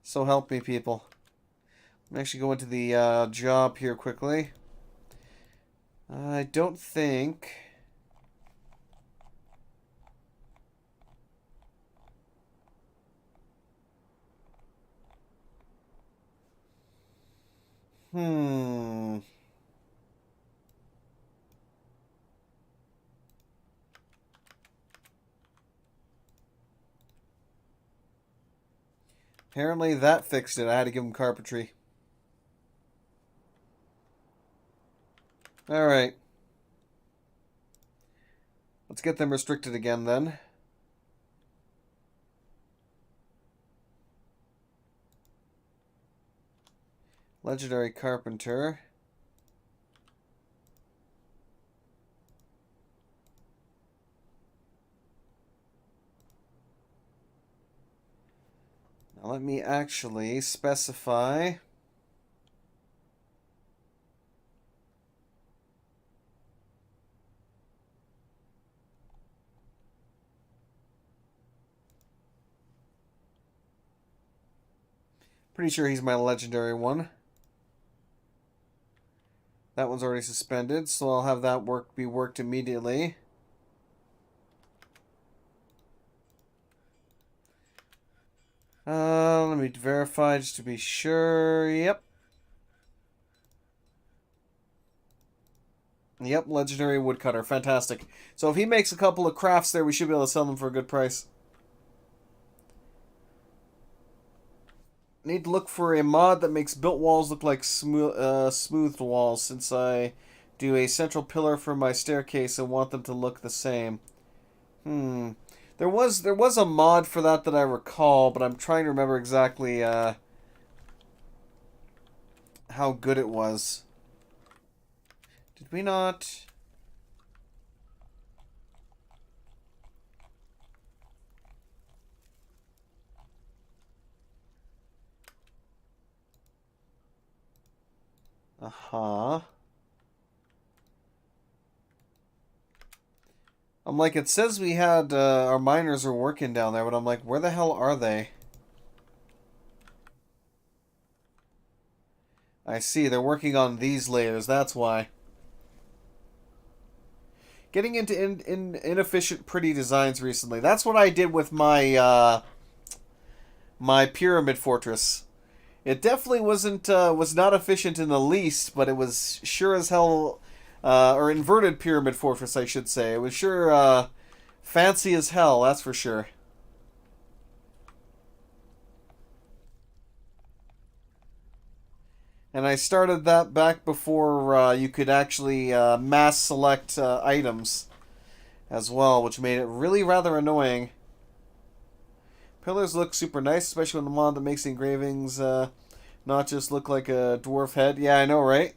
So help me, people. Let me actually go into the job here quickly. I don't think... Apparently that fixed it. I had to give him carpentry. Alright. Let's get them restricted again then. Legendary Carpenter. Now let me actually specify... Pretty sure he's my legendary one. That one's already suspended, so I'll have that be worked immediately. Let me verify just to be sure. Yep. Yep, legendary woodcutter. Fantastic. So if he makes a couple of crafts there, we should be able to sell them for a good price. Need to look for a mod that makes built walls look like smoothed walls, since I do a central pillar for my staircase and want them to look the same. Hmm. There was a mod for that I recall, but I'm trying to remember exactly how good it was. Did we not? Uh-huh. I'm like, it says we had our miners are working down there, but I'm like, where the hell are they? I see, they're working on these layers, that's why. Getting into inefficient, pretty designs recently. That's what I did with my pyramid fortress. It definitely was not efficient in the least, but it was sure as hell, or inverted pyramid fortress, I should say. It was sure fancy as hell, that's for sure. And I started that back before you could actually mass select items as well, which made it really rather annoying. Pillars look super nice, especially when the mod that makes the engravings not just look like a dwarf head. Yeah, I know, right?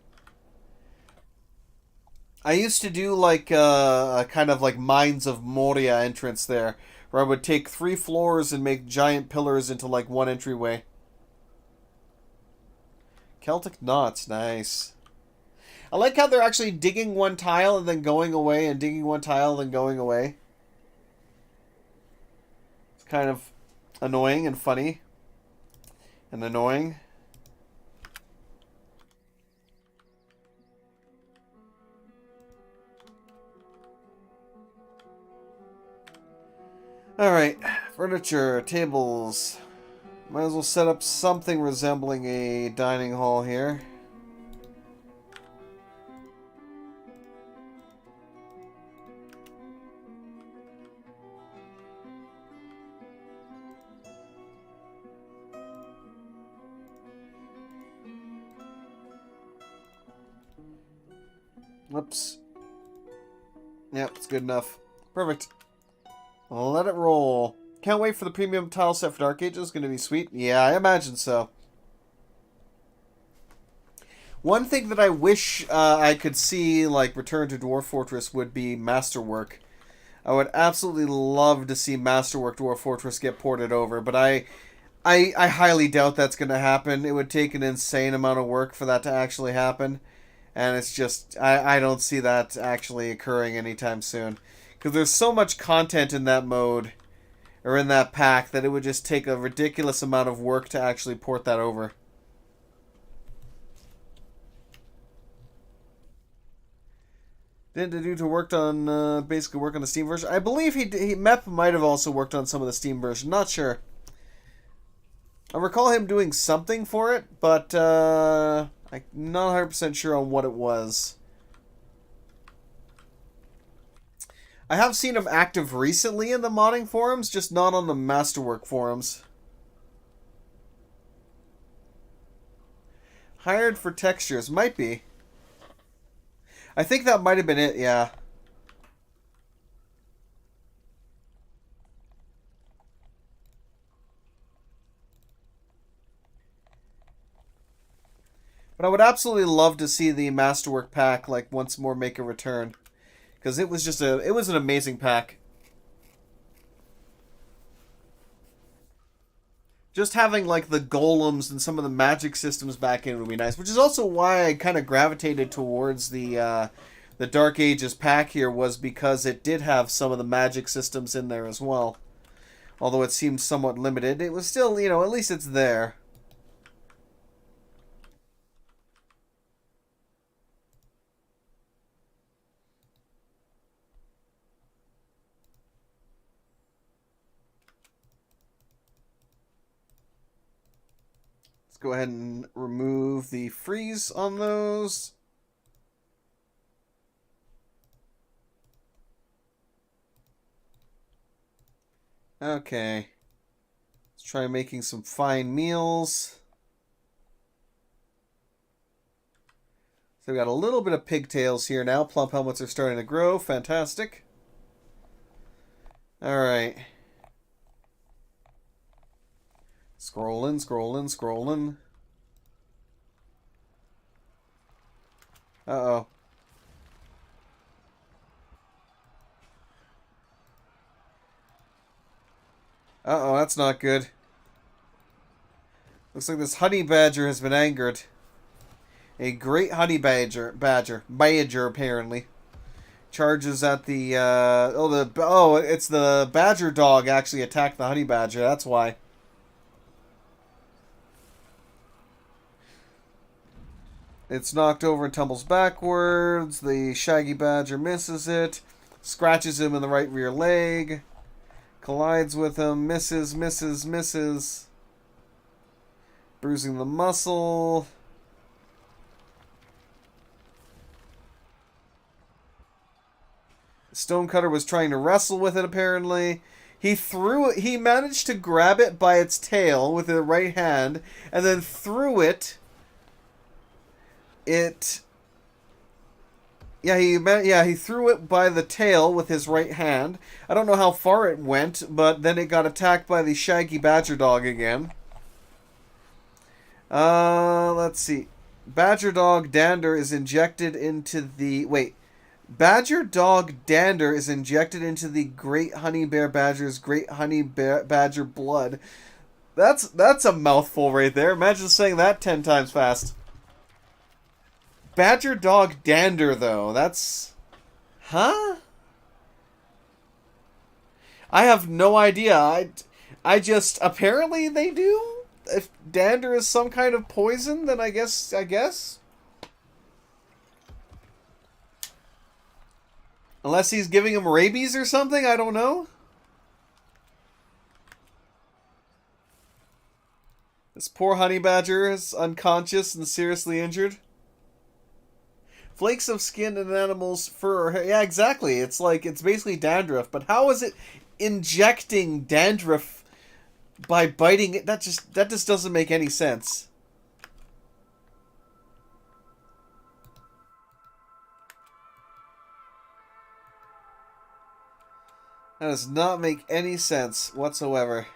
I used to do like a kind of like Mines of Moria entrance there, where I would take 3 floors and make giant pillars into like one entryway. Celtic knots, nice. I like how they're actually digging one tile and then going away and digging one tile and then going away. It's kind of annoying and funny and annoying. Alright, furniture, tables. Might as well set up something resembling a dining hall here. Whoops. Yep, it's good enough. Perfect. Let it roll. Can't wait for the premium tile set for Dark Ages. Going to be sweet. Yeah, I imagine so. One thing that I wish I could see, like, return to Dwarf Fortress would be Masterwork. I would absolutely love to see Masterwork Dwarf Fortress get ported over, but I highly doubt that's going to happen. It would take an insane amount of work for that to actually happen. And it's just, I don't see that actually occurring anytime soon. Because there's so much content in that mode, or in that pack, that it would just take a ridiculous amount of work to actually port that over. Didn't the dude who worked on, basically work on the Steam version? I believe Mep might have also worked on some of the Steam version, not sure. I recall him doing something for it, but I'm not 100% sure on what it was. I have seen him active recently in the modding forums, just not on the Masterwork forums. Hired for textures. Might be. I think that might have been it, yeah. But I would absolutely love to see the Masterwork pack, like, once more make a return. Because it was just it was an amazing pack. Just having, like, the golems and some of the magic systems back in would be nice. Which is also why I kind of gravitated towards the Dark Ages pack here, was because it did have some of the magic systems in there as well. Although it seemed somewhat limited, it was still, at least it's there. Let's go ahead and remove the freeze on those. Okay. Let's try making some fine meals. So we got a little bit of pigtails here now. Plump helmets are starting to grow. Fantastic. Alright. Scrolling, scrolling, scrolling. Uh-oh. Uh-oh, that's not good. Looks like this honey badger has been angered. A great honey badger apparently. Charges at the, it's the badger dog actually attacked the honey badger, that's why. It's knocked over and tumbles backwards. The shaggy badger misses it. Scratches him in the right rear leg. Collides with him. Misses, misses, misses. Bruising the muscle. Stonecutter was trying to wrestle with it, apparently. He threw it. He managed to grab it by its tail with the right hand, and then threw it. He threw it by the tail with his right hand. I don't know how far it went, but then it got attacked by the shaggy badger dog again. Let's see. Badger dog dander is injected into the... Wait. Badger dog dander is injected into the great honey bear badger's great honey badger blood. That's a mouthful right there. Imagine saying that 10 times fast. Badger dog dander, though. That's... Huh? I have no idea. I just... Apparently they do? If dander is some kind of poison, then I guess... Unless he's giving him rabies or something, I don't know. This poor honey badger is unconscious and seriously injured. Flakes of skin in an animal's fur or hair. Yeah, exactly. It's basically dandruff. But how is it injecting dandruff by biting it? That just doesn't make any sense. That does not make any sense whatsoever.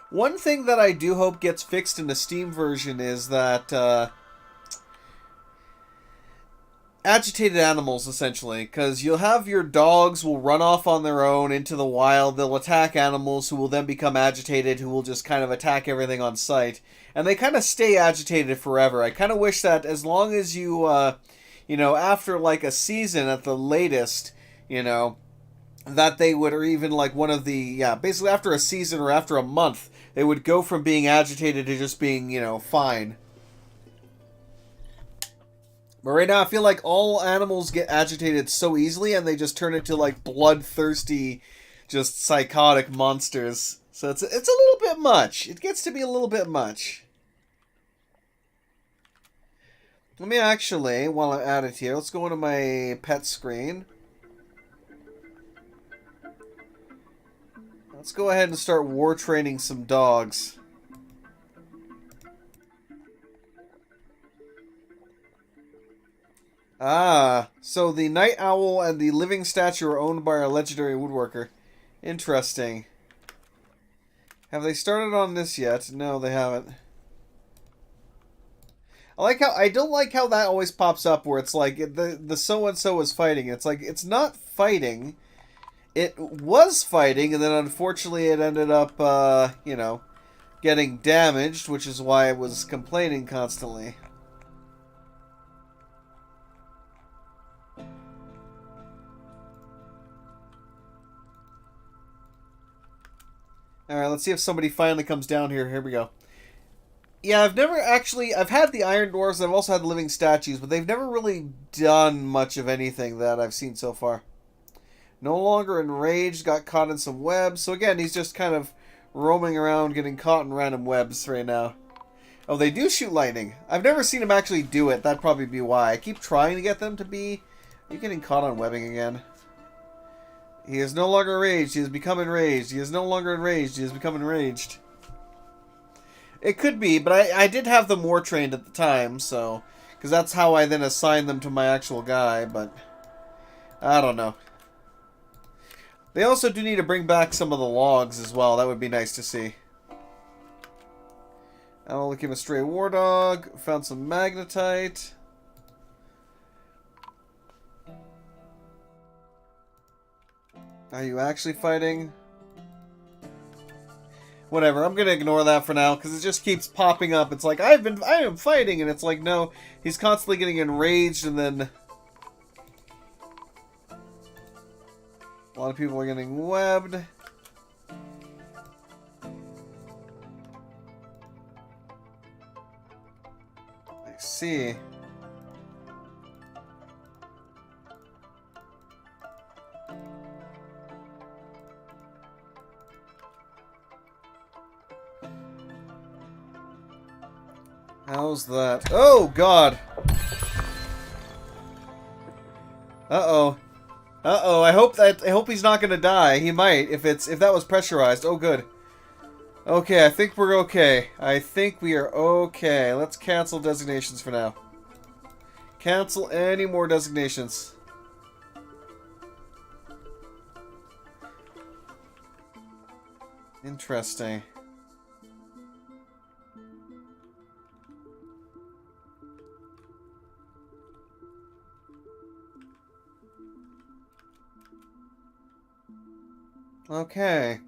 One thing that I do hope gets fixed in the Steam version is that agitated animals, essentially, because you'll have your dogs will run off on their own into the wild. They'll attack animals who will then become agitated, who will just kind of attack everything on sight, and they kind of stay agitated forever. I kind of wish that as long as you, after like a season at the latest, that they would, or even like one of the, basically after a season or after a month, they would go from being agitated to just being, fine. But right now, I feel like all animals get agitated so easily, and they just turn into, like, bloodthirsty, just psychotic monsters. So it's a little bit much. It gets to be a little bit much. Let me actually, while I'm at it here, let's go into my pet screen. Let's go ahead and start war training some dogs. Ah, so the night owl and the living statue are owned by our legendary woodworker. Interesting. Have they started on this yet? No, they haven't. I don't like how that always pops up where it's like the so-and-so is fighting. It's like, it's not fighting. It was fighting, and then unfortunately it ended up, getting damaged, which is why it was complaining constantly. Alright, let's see if somebody finally comes down here. Here we go. Yeah, I've had the Iron Dwarves, I've also had the Living Statues, but they've never really done much of anything that I've seen so far. No longer enraged, got caught in some webs. So again, he's just kind of roaming around, getting caught in random webs right now. Oh, they do shoot lightning. I've never seen him actually do it. That'd probably be why. I keep trying to get them to be... Are you getting caught on webbing again? He is no longer enraged. He has become enraged. He is no longer enraged. He has become enraged. It could be, but I did have them war trained at the time, so... Because that's how I then assigned them to my actual guy, but... I don't know. They also do need to bring back some of the logs as well. That would be nice to see. I'll look him a stray war dog. Found some magnetite. Are you actually fighting? Whatever, I'm gonna ignore that for now, because it just keeps popping up. It's like, I am fighting, and it's like, no, he's constantly getting enraged, and then... A lot of people are getting webbed. I see. How's that? Oh, God! Uh-oh. Uh-oh, I hope he's not gonna die. He might, if that was pressurized. Oh, good. Okay, I think we're okay. I think we are okay. Let's cancel designations for now. Cancel any more designations. Interesting. Okay.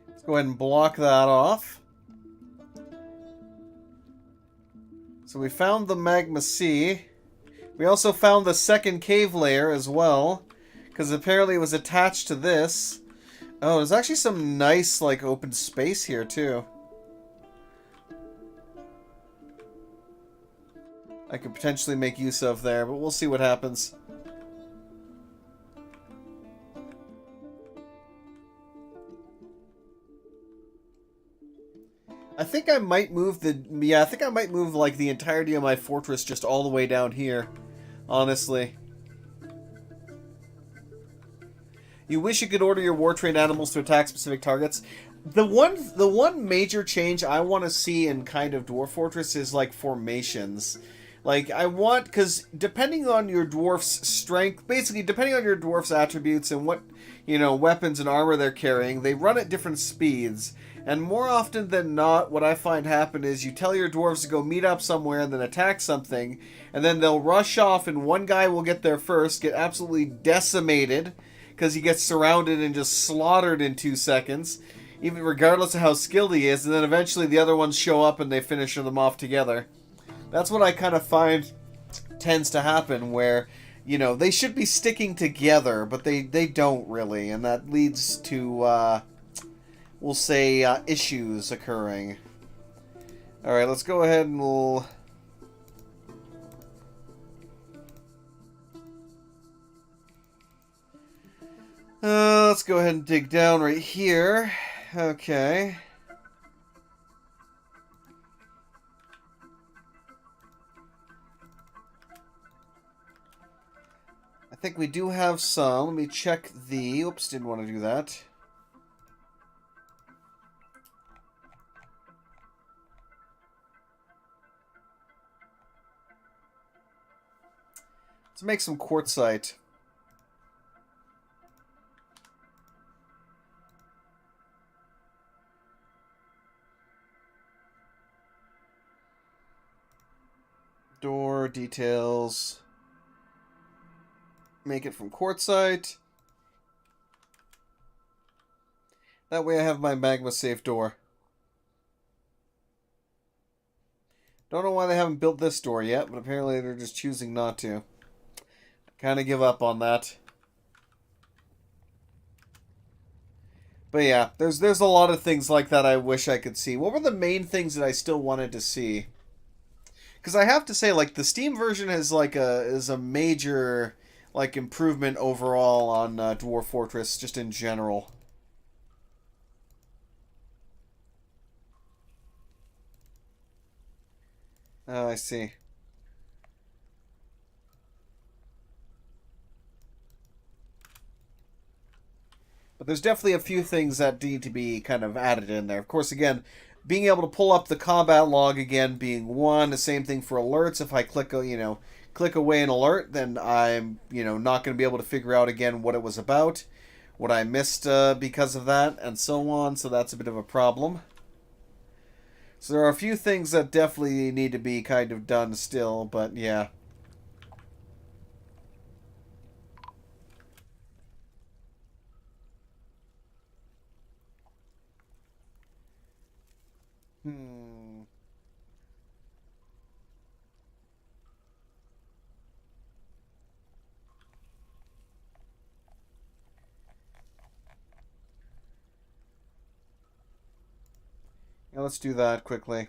Let's go ahead and block that off. So we found the magma sea. We also found the second cave layer as well, because apparently it was attached to this. Oh, there's actually some nice, like, open space here, too. I could potentially make use of there, but we'll see what happens. I think I might move I think I might move, like, the entirety of my fortress just all the way down here. Honestly. You wish you could order your war-trained animals to attack specific targets. The one major change I want to see in kind of Dwarf Fortress is, like, formations. Like, I want, because depending on your dwarf's strength, basically depending on your dwarf's attributes and what, you know, weapons and armor they're carrying, they run at different speeds. And more often than not, what I find happen is you tell your dwarves to go meet up somewhere and then attack something, and then they'll rush off and one guy will get there first, get absolutely decimated, because he gets surrounded and just slaughtered in 2 seconds, even regardless of how skilled he is, and then eventually the other ones show up and they finish them off together. That's what I kind of find tends to happen, where, you know, they should be sticking together, but they don't really, and that leads to, we'll say, issues occurring. Alright, let's go ahead and we'll... let's go ahead and dig down right here. Okay. I think we do have some. Let me check the... Oops, didn't want to do that. Let's make some quartzite. Door details. Make it from quartzite. That way I have my magma safe door. Don't know why they haven't built this door yet, but apparently they're just choosing not to. Kind of give up on that. But yeah, there's a lot of things like that I wish I could see. What were the main things that I still wanted to see? Because I have to say, like, the Steam version is a major, like, improvement overall on Dwarf Fortress, just in general. Oh, I see. But there's definitely a few things that need to be kind of added in there. Of course, again, being able to pull up the combat log again being one. The same thing for alerts. If I click away an alert, then I'm not going to be able to figure out again what it was about, what I missed because of that, and so on. So that's a bit of a problem. So there are a few things that definitely need to be kind of done still, but yeah. Hmm. Yeah, let's do that quickly.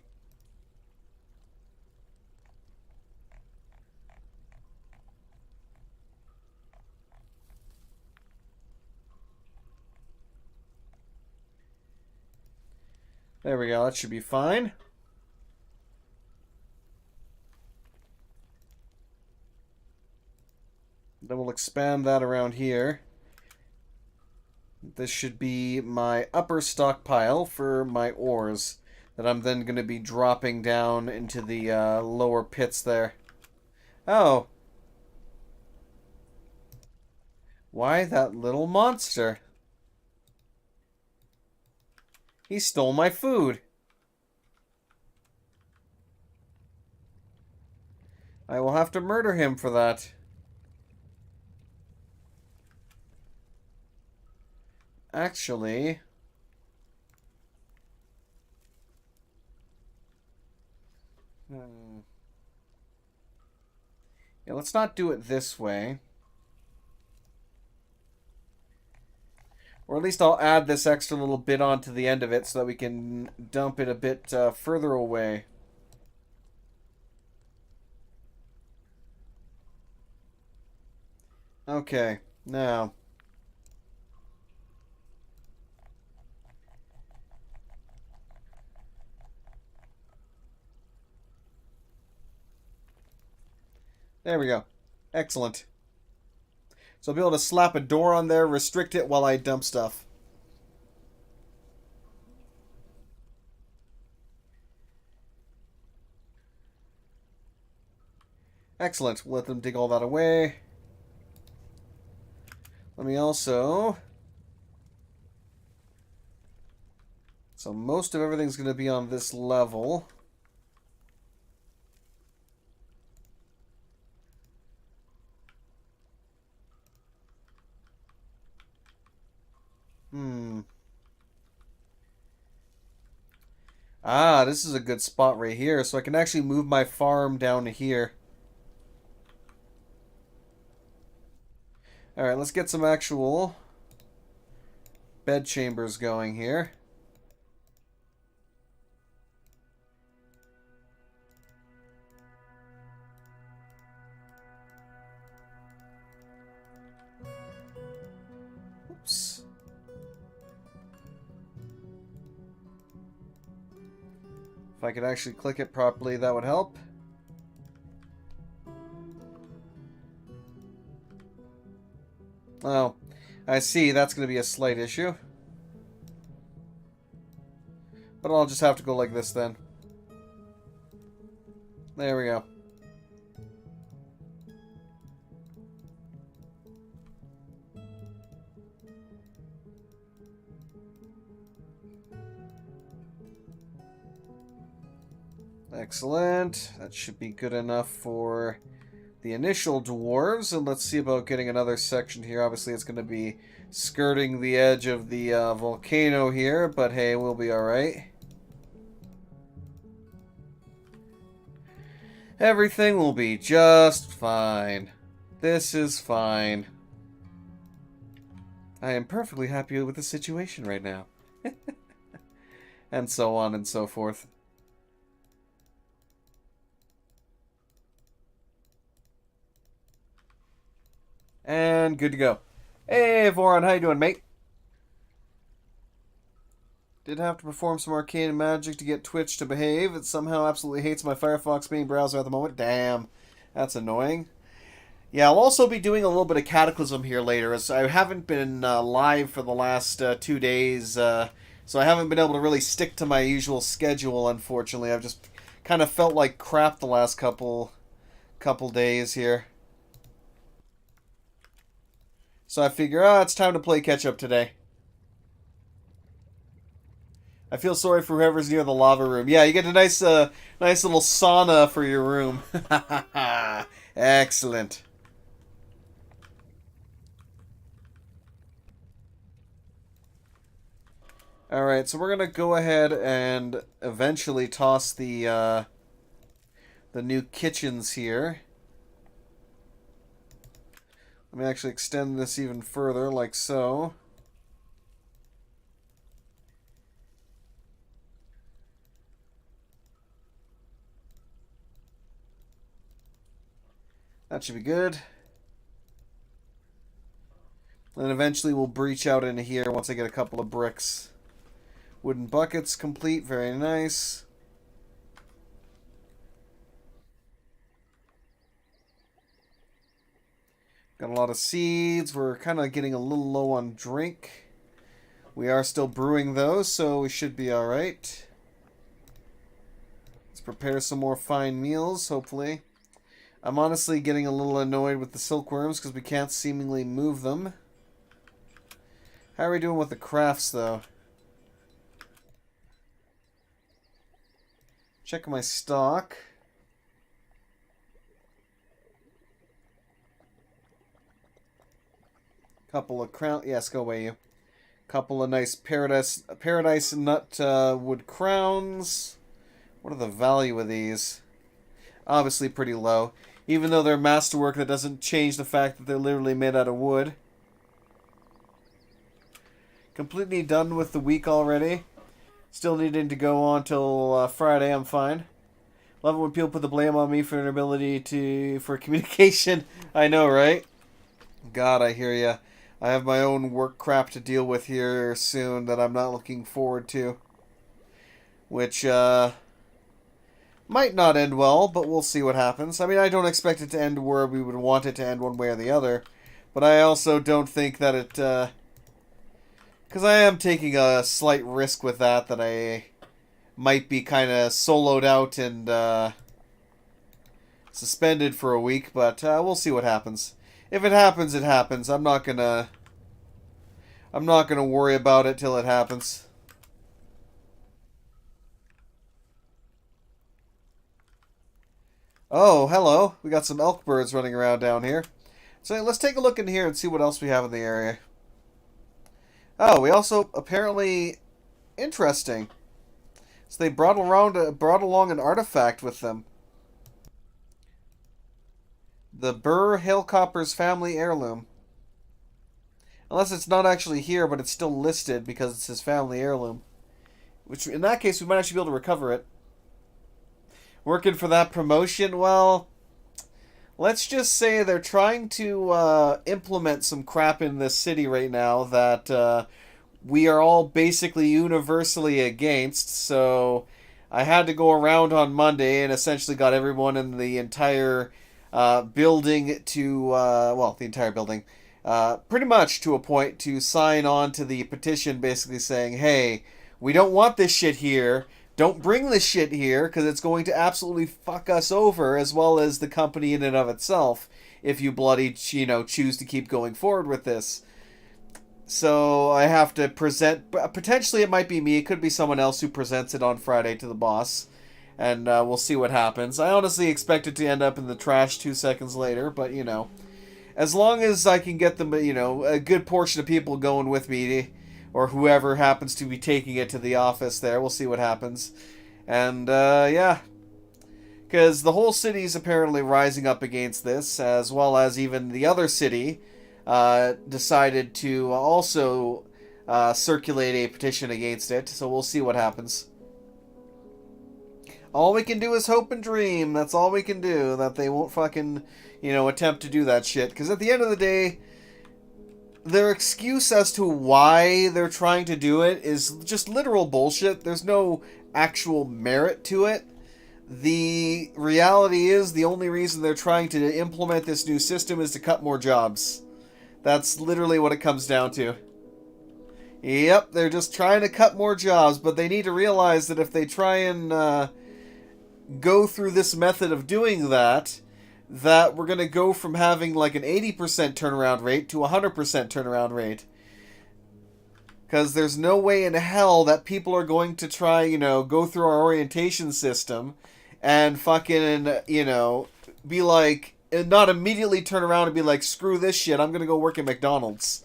There we go. That should be fine. Then we'll expand that around here. This should be my upper stockpile for my ores that I'm then going to be dropping down into the lower pits there. Oh. Why that little monster? He stole my food. I will have to murder him for that. Actually... Yeah, let's not do it this way. Or at least I'll add this extra little bit onto the end of it so that we can dump it a bit further away. Okay, now... There we go. Excellent. So I'll be able to slap a door on there, restrict it while I dump stuff. Excellent. We'll let them dig all that away. Let me also... So most of everything's going to be on this level. Ah, this is a good spot right here. So I can actually move my farm down to here. Alright, let's get some actual bed chambers going here. Oops. If I could actually click it properly, that would help. Oh, I see. That's going to be a slight issue. But I'll just have to go like this then. There we go. Excellent. That should be good enough for the initial dwarves. And let's see about getting another section here. Obviously, it's going to be skirting the edge of the volcano here, but hey, we'll be alright. Everything will be just fine. This is fine. I am perfectly happy with the situation right now. And so on and so forth. And good to go. Hey, Voron, how you doing, mate? Did have to perform some arcane magic to get Twitch to behave. It somehow absolutely hates my Firefox main browser at the moment. Damn, that's annoying. Yeah, I'll also be doing a little bit of Cataclysm here later, as I haven't been live for the last 2 days, so I haven't been able to really stick to my usual schedule. Unfortunately, I've just kind of felt like crap the last couple days here. So I figure, it's time to play catch up today. I feel sorry for whoever's near the lava room. Yeah, you get a nice little sauna for your room. Excellent. All right, so we're gonna go ahead and eventually toss the new kitchens here. Let me actually extend this even further, like so. That should be good. And eventually we'll breach out into here once I get a couple of bricks. Wooden buckets complete, very nice. Got a lot of seeds. We're kind of getting a little low on drink. We are still brewing those, so we should be alright. Let's prepare some more fine meals, hopefully. I'm honestly getting a little annoyed with the silkworms because we can't seemingly move them. How are we doing with the crafts, though? Check my stock. Couple of crown. Yes, go away, you. Couple of nice paradise nut wood crowns. What are the value of these? Obviously pretty low. Even though they're masterwork, that doesn't change the fact that they're literally made out of wood. Completely done with the week already. Still needing to go on till Friday. I'm fine. Love it when people put the blame on me for inability for communication. I know, right? God, I hear ya. I have my own work crap to deal with here soon that I'm not looking forward to. Which, might not end well, but we'll see what happens. I mean, I don't expect it to end where we would want it to end one way or the other. But I also don't think that it, because I am taking a slight risk with that I might be kind of soloed out and, suspended for a week. But, we'll see what happens. If it happens, it happens. I'm not gonna worry about it till it happens. Oh, hello. We got some elk birds running around down here. So let's take a look in here and see what else we have in the area. Oh, we also apparently interesting. So they brought along an artifact with them. The Burr Hailcopper's family heirloom. Unless it's not actually here, but it's still listed because it's his family heirloom. Which, in that case, we might actually be able to recover it. Working for that promotion? Well, let's just say they're trying to implement some crap in this city right now that we are all basically universally against. So I had to go around on Monday and essentially got everyone in the entire building to, well, the entire building, pretty much to a point, to sign on to the petition basically saying, hey, we don't want this shit here. Don't bring this shit here because it's going to absolutely fuck us over as well as the company in and of itself if you bloody, choose to keep going forward with this. So I have to present, potentially it might be me, it could be someone else who presents it on Friday to the boss. And we'll see what happens. I honestly expect it to end up in the trash 2 seconds later, but, as long as I can get them, a good portion of people going with me, or whoever happens to be taking it to the office there, we'll see what happens. And, yeah. Because the whole city's apparently rising up against this, as well as even the other city decided to also circulate a petition against it, so we'll see what happens. All we can do is hope and dream. That's all we can do. That they won't fucking, attempt to do that shit. Because at the end of the day, their excuse as to why they're trying to do it is just literal bullshit. There's no actual merit to it. The reality is the only reason they're trying to implement this new system is to cut more jobs. That's literally what it comes down to. Yep, they're just trying to cut more jobs, but they need to realize that if they try and go through this method of doing that, that we're going to go from having like an 80% turnaround rate to a 100% turnaround rate. Because there's no way in hell that people are going to try, go through our orientation system and fucking, be like, and not immediately turn around and be like, screw this shit, I'm going to go work at McDonald's.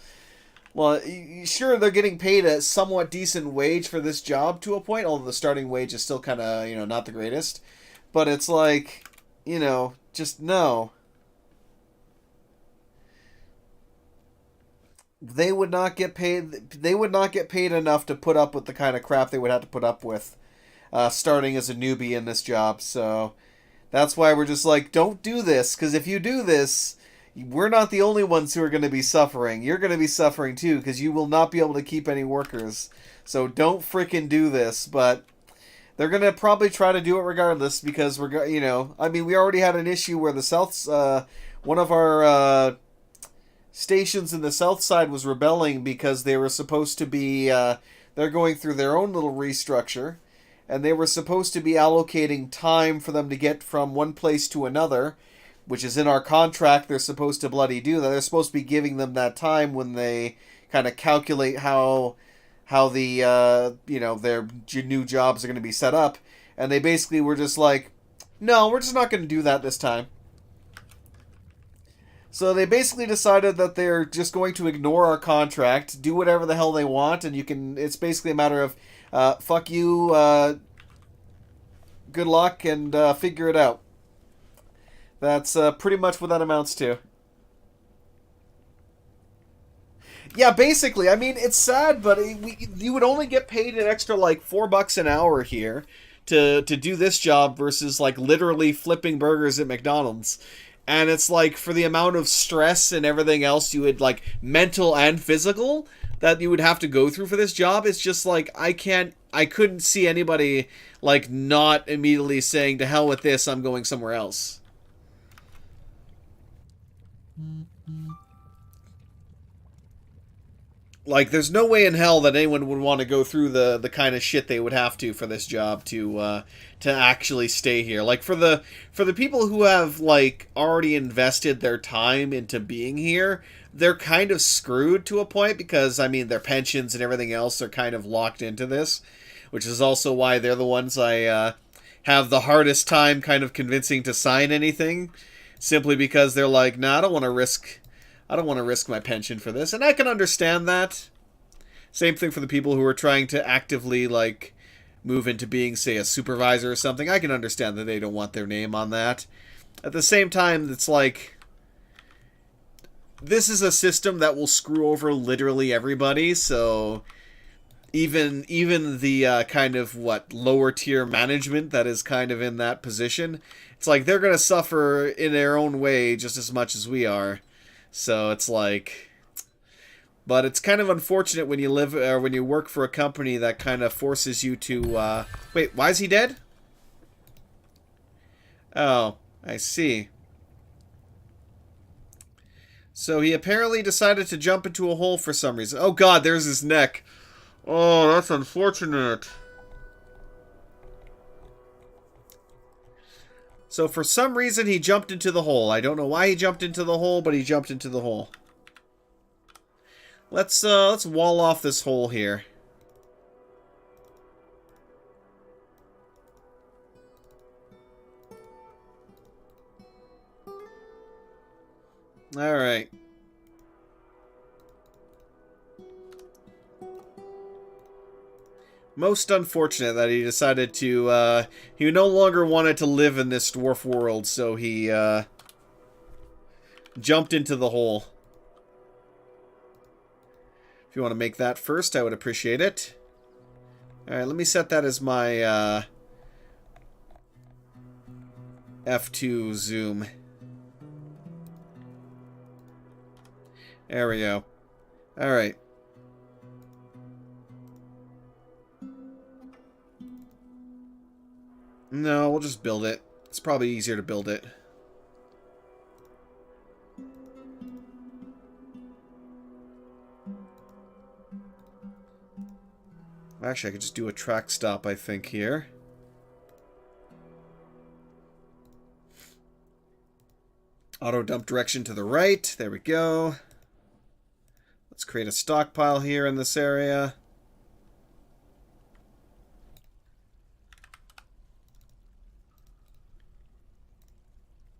Well, sure, they're getting paid a somewhat decent wage for this job to a point, although the starting wage is still kind of, not the greatest. But it's like, just no. They would not get paid. They would not get paid enough to put up with the kind of crap they would have to put up with, starting as a newbie in this job. So that's why we're just like, don't do this, because if you do this, we're not the only ones who are going to be suffering. You're going to be suffering too, because you will not be able to keep any workers. So don't freaking do this. But they're going to probably try to do it regardless, because we already had an issue where the South, one of our stations in the South Side was rebelling because they were supposed to be, they're going through their own little restructure, and they were supposed to be allocating time for them to get from one place to another, which is in our contract. They're supposed to bloody do that. They're supposed to be giving them that time when they kind of calculate how the their new jobs are going to be set up, and they basically were just like, no, we're just not going to do that this time. So they basically decided that they're just going to ignore our contract, do whatever the hell they want, and it's basically a matter of fuck you, good luck, and figure it out. That's pretty much what that amounts to. Yeah, basically. I mean, it's sad, but you would only get paid an extra like $4 an hour here to do this job versus like literally flipping burgers at McDonald's. And it's like, for the amount of stress and everything else you would, like, mental and physical, that you would have to go through for this job, it's just like, I couldn't see anybody like not immediately saying, to hell with this, I'm going somewhere else. Like, there's no way in hell that anyone would want to go through the kind of shit they would have to for this job to actually stay here. Like, for the people who have, like, already invested their time into being here, they're kind of screwed to a point because, I mean, their pensions and everything else are kind of locked into this, which is also why they're the ones I have the hardest time kind of convincing to sign anything, simply because they're like, nah, I don't want to risk my pension for this. And I can understand that. Same thing for the people who are trying to actively, like, move into being, say, a supervisor or something. I can understand that they don't want their name on that. At the same time, it's like, this is a system that will screw over literally everybody, so even the kind of, lower tier management that is kind of in that position, it's like they're going to suffer in their own way just as much as we are. So it's like, but it's kind of unfortunate when you live or when you work for a company that kind of forces you to. Wait, why is he dead? Oh, I see. So he apparently decided to jump into a hole for some reason. Oh God, there's his neck. Oh, that's unfortunate. So for some reason he jumped into the hole. I don't know why he jumped into the hole, but he jumped into the hole. Let's wall off this hole here. All right. Most unfortunate that he decided to, he no longer wanted to live in this dwarf world, so he, jumped into the hole. If you want to make that first, I would appreciate it. Alright, let me set that as my, F2 zoom. There we go. Alright. No, we'll just build it. It's probably easier to build it. Actually, I could just do a track stop, I think, here. Auto dump direction to the right. There we go. Let's create a stockpile here in this area.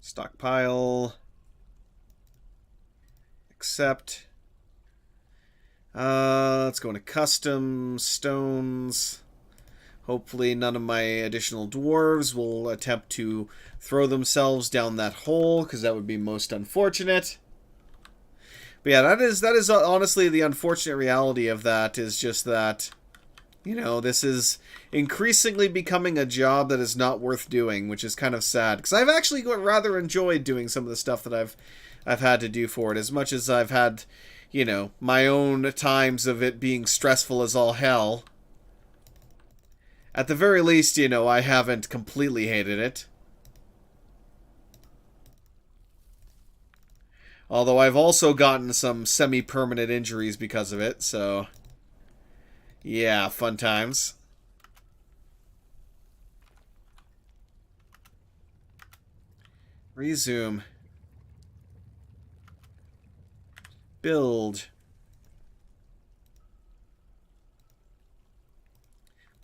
Stockpile. Accept. Let's go into custom stones. Hopefully none of my additional dwarves will attempt to throw themselves down that hole, because that would be most unfortunate. But yeah, that is honestly the unfortunate reality of that, is just that, you know, this is increasingly becoming a job that is not worth doing, which is kind of sad. Because I've actually rather enjoyed doing some of the stuff that I've had to do for it, as much as I've had, you know, my own times of it being stressful as all hell. At the very least, you know, I haven't completely hated it. Although I've also gotten some semi-permanent injuries because of it, so... yeah, fun times. Resume. Build.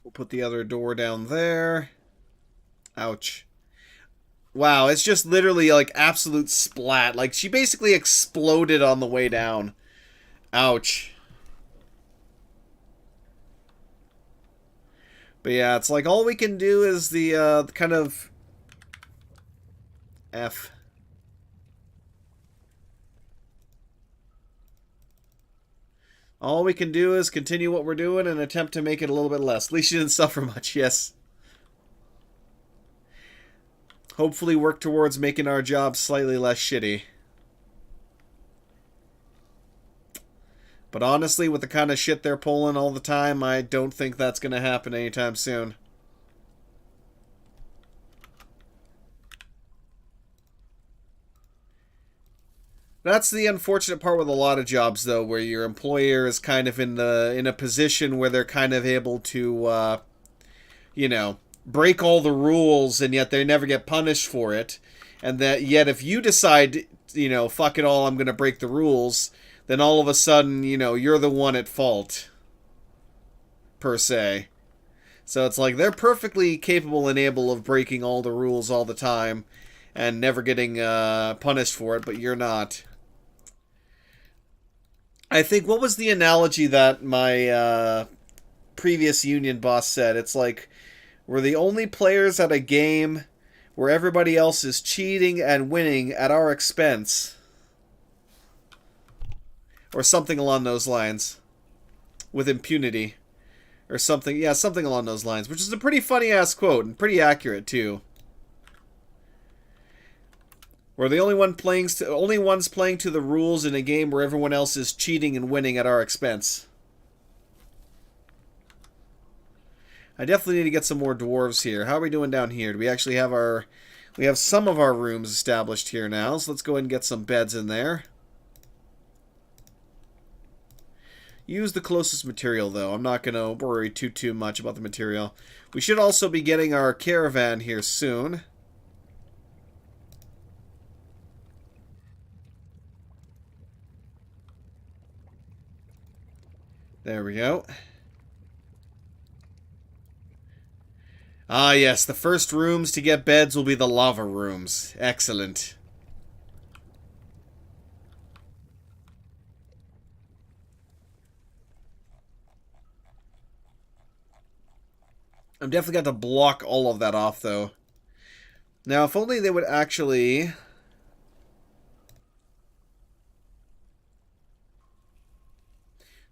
We'll put the other door down there. Ouch. Wow, it's just literally like absolute splat. Like, she basically exploded on the way down. Ouch. But yeah, it's like all we can do is the kind of... F. All we can do is continue what we're doing and attempt to make it a little bit less. At least she didn't suffer much, yes. Hopefully work towards making our job slightly less shitty. But honestly, with the kind of shit they're pulling all the time, I don't think that's going to happen anytime soon. That's the unfortunate part with a lot of jobs, though, where your employer is kind of in a position where they're kind of able to, you know, break all the rules, and yet they never get punished for it. And that yet if you decide, you know, fuck it all, I'm going to break the rules, then all of a sudden, you know, you're the one at fault, per se. So it's like they're perfectly capable and able of breaking all the rules all the time and never getting punished for it, but you're not. I think, what was the analogy that my previous union boss said? It's like, we're the only players at a game where everybody else is cheating and winning at our expense. Or something along those lines. With impunity. Or something, yeah, something along those lines. Which is a pretty funny-ass quote, and pretty accurate, too. We're the only ones playing to the rules in a game where everyone else is cheating and winning at our expense. I definitely need to get some more dwarves here. How are we doing down here? Do we actually have our... we have some of our rooms established here now, so let's go ahead and get some beds in there. Use the closest material, though. I'm not going to worry too much about the material. We should also be getting our caravan here soon. There we go. Ah, yes, the first rooms to get beds will be the lava rooms. Excellent. I'm definitely got to block all of that off, though. Now, if only they would actually...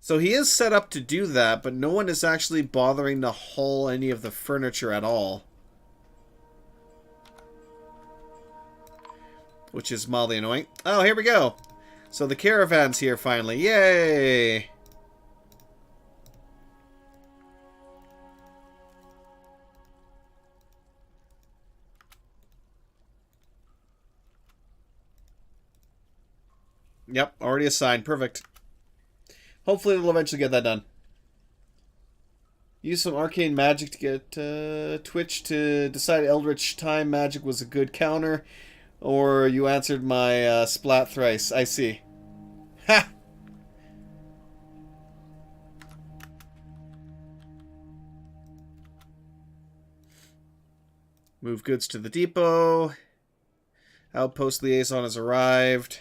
So he is set up to do that, but no one is actually bothering to haul any of the furniture at all. Which is mildly annoying. Oh, here we go. So the caravan's here finally. Yay! Yep, already assigned. Perfect. Hopefully they'll eventually get that done. Use some arcane magic to get Twitch to decide Eldritch Time magic was a good counter. Or you answered my splat thrice. I see. Ha! Move goods to the depot. Outpost liaison has arrived.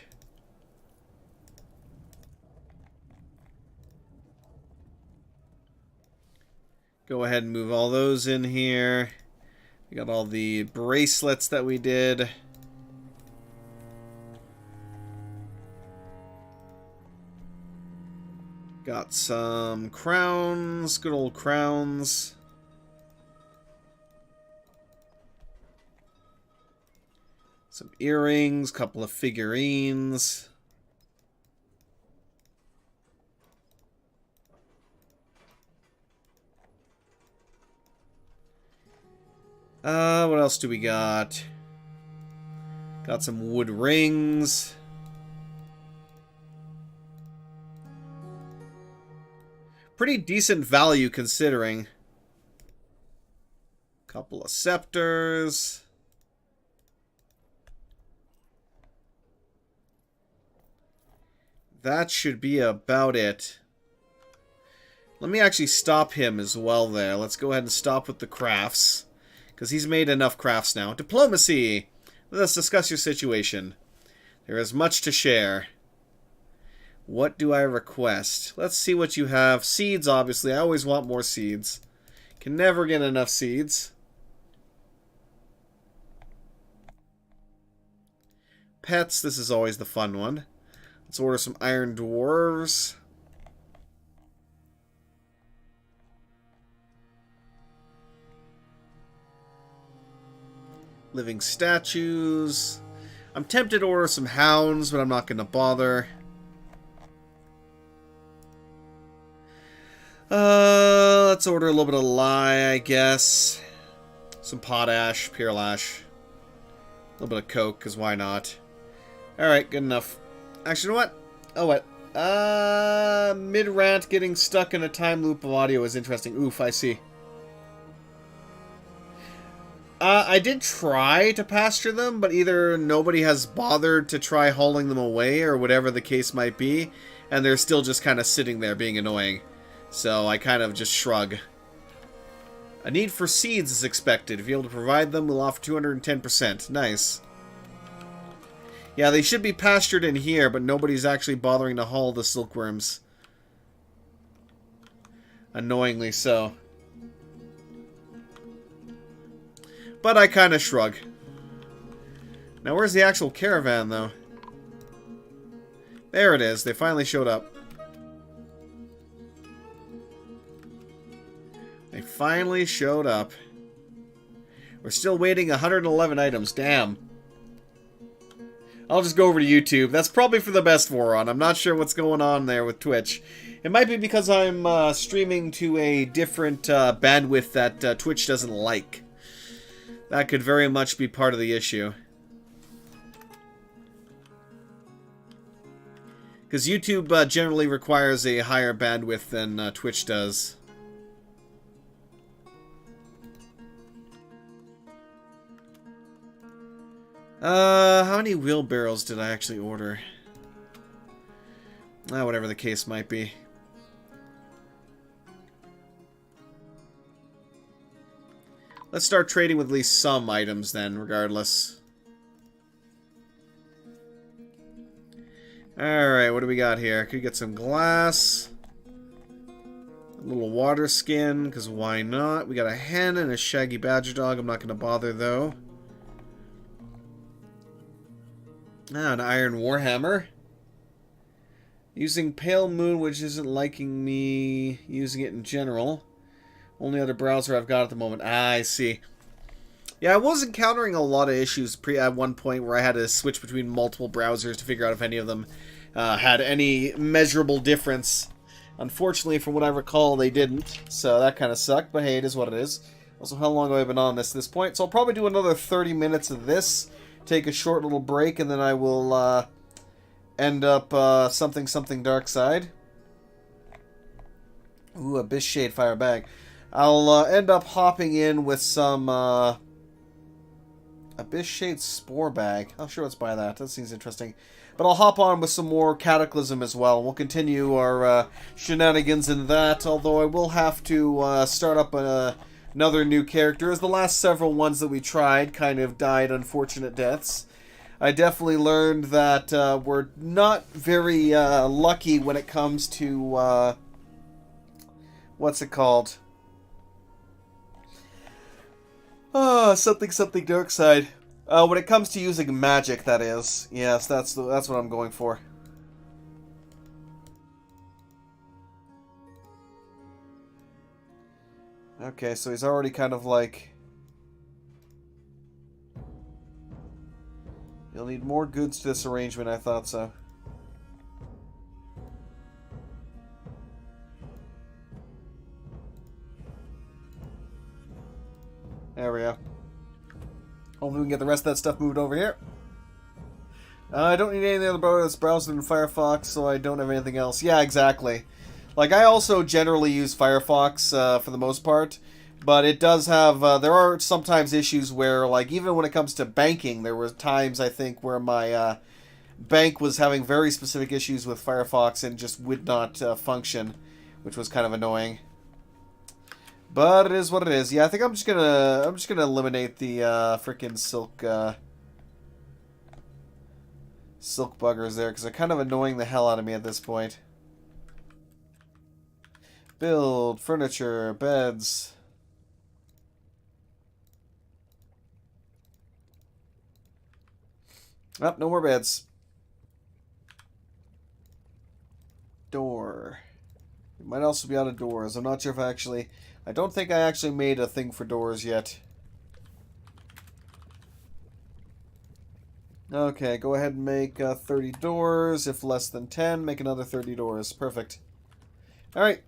Go ahead and move all those in here. We got all the bracelets that we did. Got some crowns, good old crowns. Some earrings, couple of figurines. What else do we got? Got some wood rings. Pretty decent value considering. Couple of scepters. That should be about it. Let me actually stop him as well there. Let's go ahead and stop with the crafts. Because he's made enough crafts now. Diplomacy! Let us discuss your situation. There is much to share. What do I request? Let's see what you have. Seeds, obviously. I always want more seeds. Can never get enough seeds. Pets, this is always the fun one. Let's order some iron dwarves. Living statues. I'm tempted to order some hounds, but I'm not going to bother. Let's order a little bit of lye, I guess. Some potash, pure lash. A little bit of coke, because why not? Alright, good enough. Actually, you know what? Oh, what? Mid-rant getting stuck in a time loop of audio is interesting. Oof, I see. I did try to pasture them, but either nobody has bothered to try hauling them away, or whatever the case might be, and they're still just kind of sitting there being annoying. So I kind of just shrug. A need for seeds is expected. If you're able to provide them, we'll offer 210%. Nice. Yeah, they should be pastured in here, but nobody's actually bothering to haul the silkworms. Annoyingly so. But I kind of shrug. Now, where's the actual caravan, though? There it is. They finally showed up. They finally showed up. We're still waiting 111 items. Damn. I'll just go over to YouTube. That's probably for the best, Voron. I'm not sure what's going on there with Twitch. It might be because I'm streaming to a different bandwidth that Twitch doesn't like. That could very much be part of the issue. Because YouTube generally requires a higher bandwidth than Twitch does. How many wheelbarrows did I actually order? Whatever the case might be. Let's start trading with at least some items then, regardless. Alright, what do we got here? Could get some glass. A little water skin, because why not? We got a hen and a shaggy badger dog. I'm not going to bother, though. An iron warhammer. Using Pale Moon, which isn't liking me using it in general. Only other browser I've got at the moment. I see. Yeah, I was encountering a lot of issues at one point where I had to switch between multiple browsers to figure out if any of them had any measurable difference. Unfortunately, from what I recall, they didn't. So that kind of sucked, but hey, it is what it is. Also, how long have I been on this at this point? So I'll probably do another 30 minutes of this. Take a short little break, and then I will end up something something dark side. Ooh, Abyss Shade Fire Bag. I'll end up hopping in with some Abyss Shade Spore Bag. Oh, sure, let's buy that. That seems interesting. But I'll hop on with some more Cataclysm as well. We'll continue our shenanigans in that, although I will have to start up another new character, as the last several ones that we tried kind of died unfortunate deaths. I definitely learned that we're not very lucky when it comes to... what's it called? Something something dark side. When it comes to using magic, that is. Yes, that's what I'm going for. Okay, so he's already kind of like... You'll need more goods to this arrangement, I thought so. There we go. Hopefully we can get the rest of that stuff moved over here. I don't need any other browser than Firefox, so I don't have anything else. Yeah, exactly. Like, I also generally use Firefox for the most part, but it does have... there are sometimes issues where, like, even when it comes to banking, there were times, I think, where my bank was having very specific issues with Firefox and just would not function, which was kind of annoying. But it is what it is. Yeah, I think I'm just gonna eliminate the frickin' silk buggers there, because they're kind of annoying the hell out of me at this point. Build furniture, beds. Oh, no more beds. Door. It might also be out of doors. I'm not sure if I actually... I don't think I actually made a thing for doors yet. Okay, go ahead and make 30 doors. If less than 10, make another 30 doors. Perfect. Alright.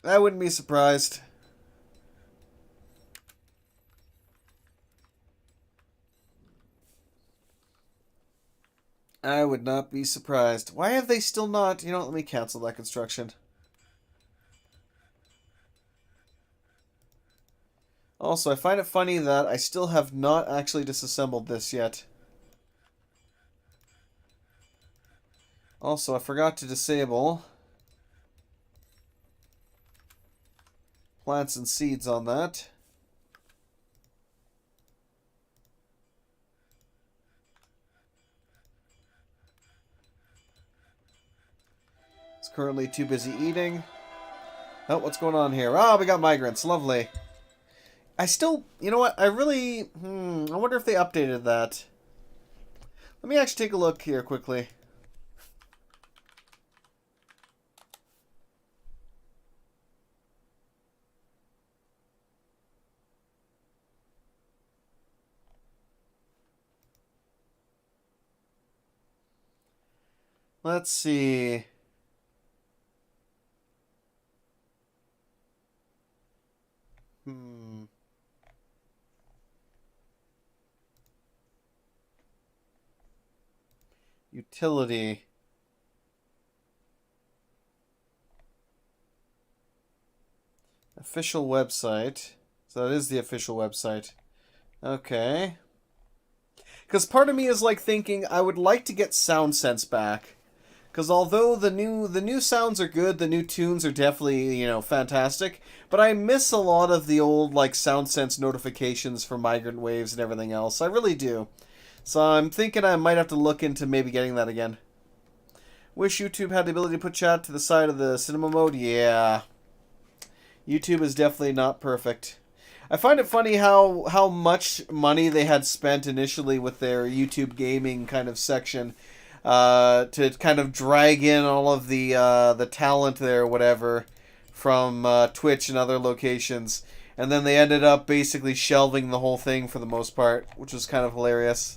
I wouldn't be surprised. I would not be surprised. Why have they still not... You know, let me cancel that construction. Also, I find it funny that I still have not actually disassembled this yet. Also, I forgot to disable plants and seeds on that. It's currently too busy eating. Oh, what's going on here? Ah, we got migrants. Lovely. I still... You know what? I really... I wonder if they updated that. Let me actually take a look here quickly. Let's see... Utility. Official website. So that is the official website. Okay. Because part of me is like thinking I would like to get Sound Sense back. Because although the new sounds are good, the new tunes are definitely, you know, fantastic, but I miss a lot of the old like Sound Sense notifications for migrant waves and everything else. I really do. So I'm thinking I might have to look into maybe getting that again. Wish YouTube had the ability to put chat to the side of the cinema mode. Yeah. YouTube is definitely not perfect. I find it funny how much money they had spent initially with their YouTube gaming kind of section to kind of drag in all of the talent there or whatever from Twitch and other locations. And then they ended up basically shelving the whole thing for the most part, which was kind of hilarious.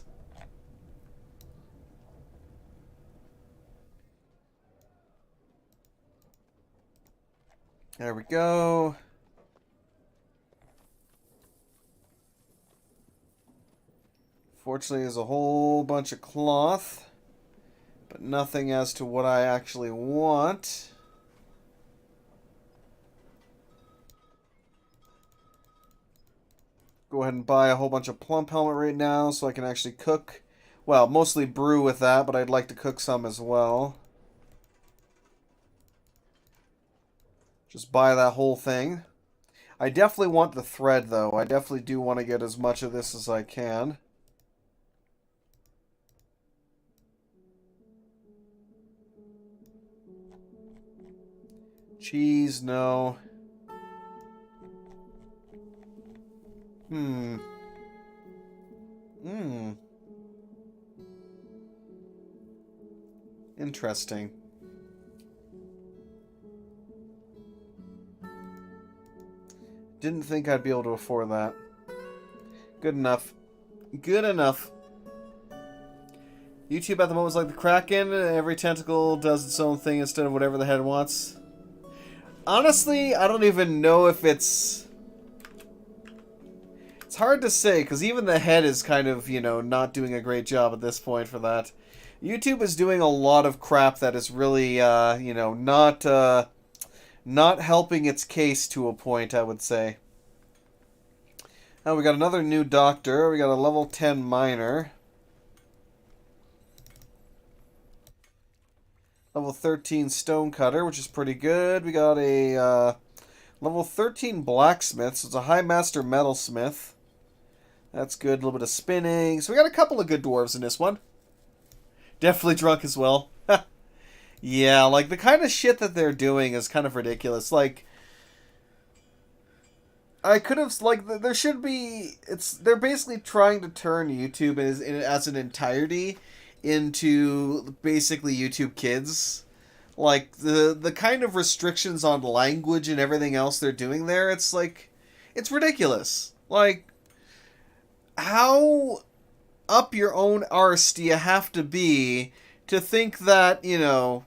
There we go. Fortunately, there's a whole bunch of cloth, but nothing as to what I actually want. Go ahead and buy a whole bunch of plump helmet right now so I can actually cook. Well, mostly brew with that, but I'd like to cook some as well. Just buy that whole thing. I definitely want the thread, though. I definitely do want to get as much of this as I can. Cheese, no. Hmm. Interesting. Didn't think I'd be able to afford that. Good enough. Good enough. YouTube at the moment is like the Kraken. Every tentacle does its own thing instead of whatever the head wants. Honestly, I don't even know if it's... It's hard to say, because even the head is kind of, you know, not doing a great job at this point for that. YouTube is doing a lot of crap that is really, you know, not helping its case to a point, I would say. Now we got another new doctor. We got a level 10 miner. Level 13 stonecutter, which is pretty good. We got a level 13 blacksmith, so it's a high master metalsmith. That's good. A little bit of spinning. So we got a couple of good dwarves in this one. Definitely drunk as well. Yeah, like the kind of shit that they're doing is kind of ridiculous. Like, I could have, like, there should be, they're basically trying to turn YouTube as an entirety into basically YouTube Kids. Like, the kind of restrictions on language and everything else they're doing there, it's like, it's ridiculous. Like, how up your own arse do you have to be to think that, you know,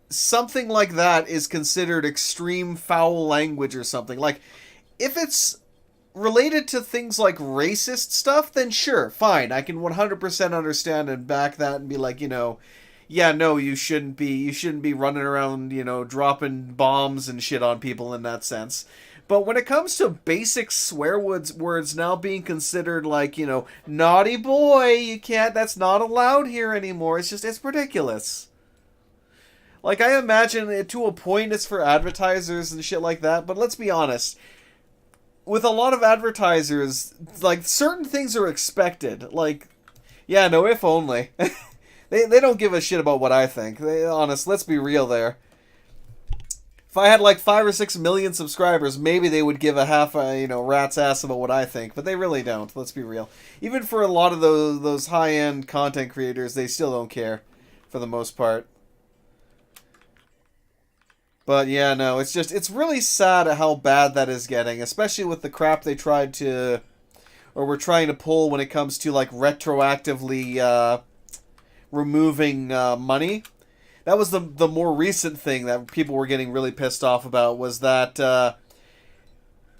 something like that is considered extreme foul language or something? Like, if it's related to things like racist stuff, then sure, fine. I can 100% understand and back that and be like, you know, yeah, no, you shouldn't be running around, you know, dropping bombs and shit on people in that sense. But when it comes to basic swear words now being considered like, you know, naughty boy, you can't, that's not allowed here anymore. It's ridiculous. Like, I imagine it to a point it's for advertisers and shit like that, but let's be honest. With a lot of advertisers, like, certain things are expected. Like, yeah, no, if only. They don't give a shit about what I think. Let's be real there. If I had like 5 or 6 million subscribers, maybe they would give a half a, you know, rat's ass about what I think, but they really don't. Let's be real. Even for a lot of those high-end content creators, they still don't care for the most part. But yeah, no, it's really sad at how bad that is getting, especially with the crap they tried to, or were trying to pull when it comes to like retroactively removing money. That was the more recent thing that people were getting really pissed off about, was that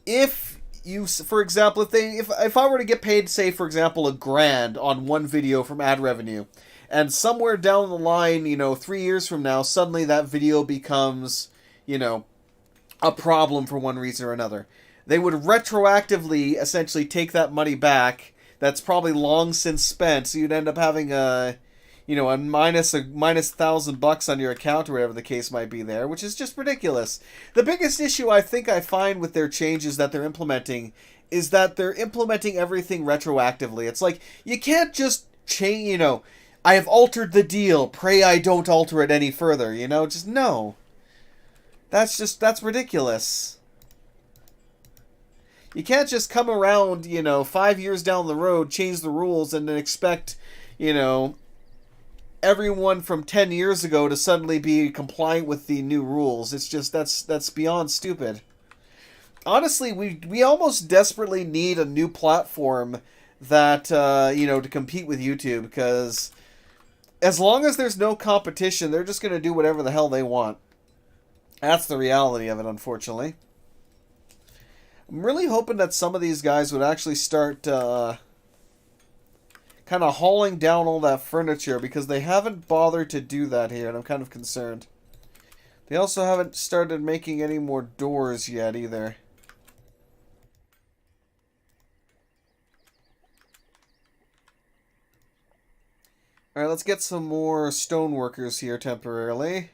if you, for example, if I were to get paid, say, for example, $1,000 on one video from ad revenue, and somewhere down the line, you know, 3 years from now, suddenly that video becomes, you know, a problem for one reason or another, they would retroactively essentially take that money back that's probably long since spent, so you'd end up having a minus $1,000 on your account or whatever the case might be there, which is just ridiculous. The biggest issue I think I find with their changes that they're implementing is that they're implementing everything retroactively. It's like, you can't just change, you know, I have altered the deal, pray I don't alter it any further, you know, just no. That's ridiculous. You can't just come around, you know, 5 years down the road, change the rules, and then expect, you know, everyone from 10 years ago to suddenly be compliant with the new rules. It's just, that's beyond stupid. Honestly, we almost desperately need a new platform that, you know, to compete with YouTube, because as long as there's no competition, they're just going to do whatever the hell they want. That's the reality of it, unfortunately. I'm really hoping that some of these guys would actually start kind of hauling down all that furniture because they haven't bothered to do that here, and I'm kind of concerned. They also haven't started making any more doors yet either. Alright, let's get some more stoneworkers here temporarily.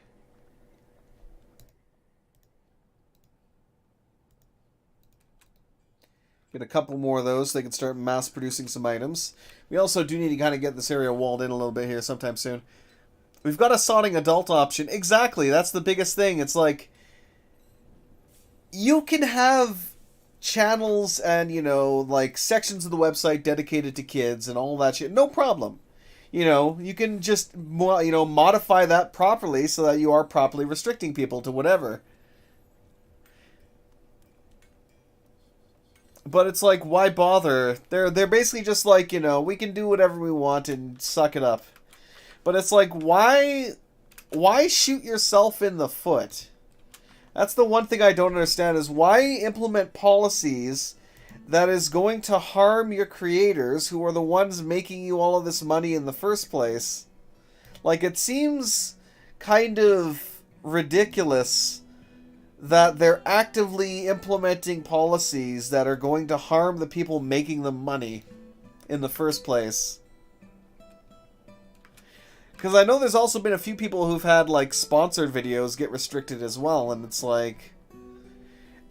Get a couple more of those so they can start mass producing some items. We also do need to kind of get this area walled in a little bit here sometime soon. We've got a sodding adult option. Exactly, that's the biggest thing. It's like, you can have channels and, you know, like sections of the website dedicated to kids and all that shit. No problem. You know, you can just, you know, modify that properly so that you are properly restricting people to whatever. But it's like, why bother? They're basically just like, you know, we can do whatever we want and suck it up. But it's like, why shoot yourself in the foot? That's the one thing I don't understand, is why implement policies that is going to harm your creators, who are the ones making you all of this money in the first place. Like, it seems kind of ridiculous that they're actively implementing policies that are going to harm the people making them money in the first place. Because I know there's also been a few people who've had, like, sponsored videos get restricted as well, and it's like,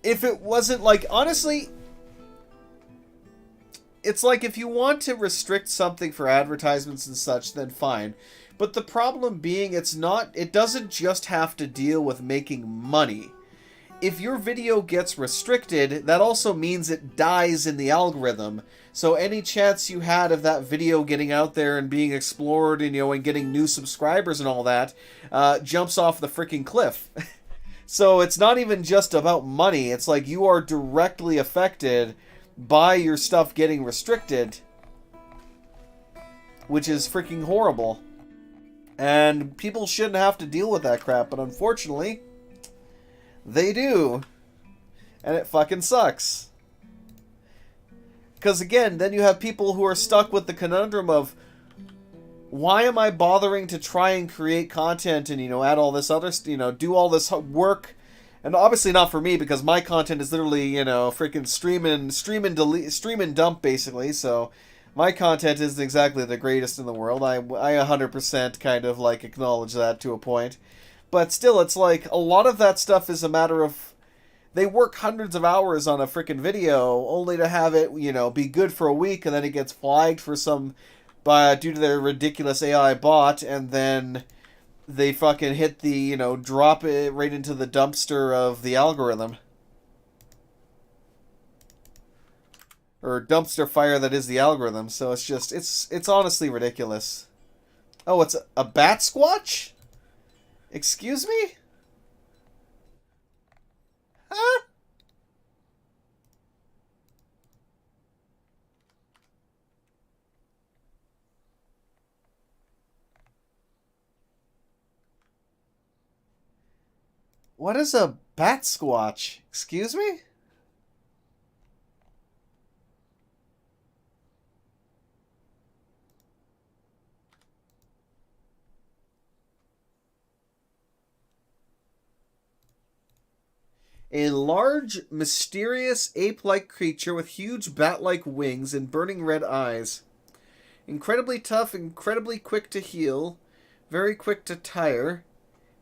if it wasn't, like, honestly, it's like, if you want to restrict something for advertisements and such, then fine. But the problem being, it doesn't just have to deal with making money. If your video gets restricted, that also means it dies in the algorithm. So any chance you had of that video getting out there and being explored, and, you know, and getting new subscribers and all that, jumps off the freaking cliff. So it's not even just about money. It's like, you are directly affected by your stuff getting restricted, which is freaking horrible. And people shouldn't have to deal with that crap, but unfortunately, they do. And it fucking sucks. Because again, then you have people who are stuck with the conundrum of, why am I bothering to try and create content and, you know, add all this other, you know, do all this work? And obviously not for me, because my content is literally, you know, freaking stream and dump, basically. So my content isn't exactly the greatest in the world. I 100% kind of, like, acknowledge that to a point. But still, it's like, a lot of that stuff is a matter of, they work hundreds of hours on a freaking video, only to have it, you know, be good for a week, and then it gets flagged for some, due to their ridiculous AI bot, and then they fucking hit the, you know, drop it right into the dumpster of the algorithm. Or dumpster fire that is the algorithm, so it's just, it's honestly ridiculous. Oh, it's a bat squatch? Excuse me? Huh? What is a bat squatch? Excuse me? A large, mysterious, ape-like creature with huge bat-like wings and burning red eyes. Incredibly tough, incredibly quick to heal, very quick to tire.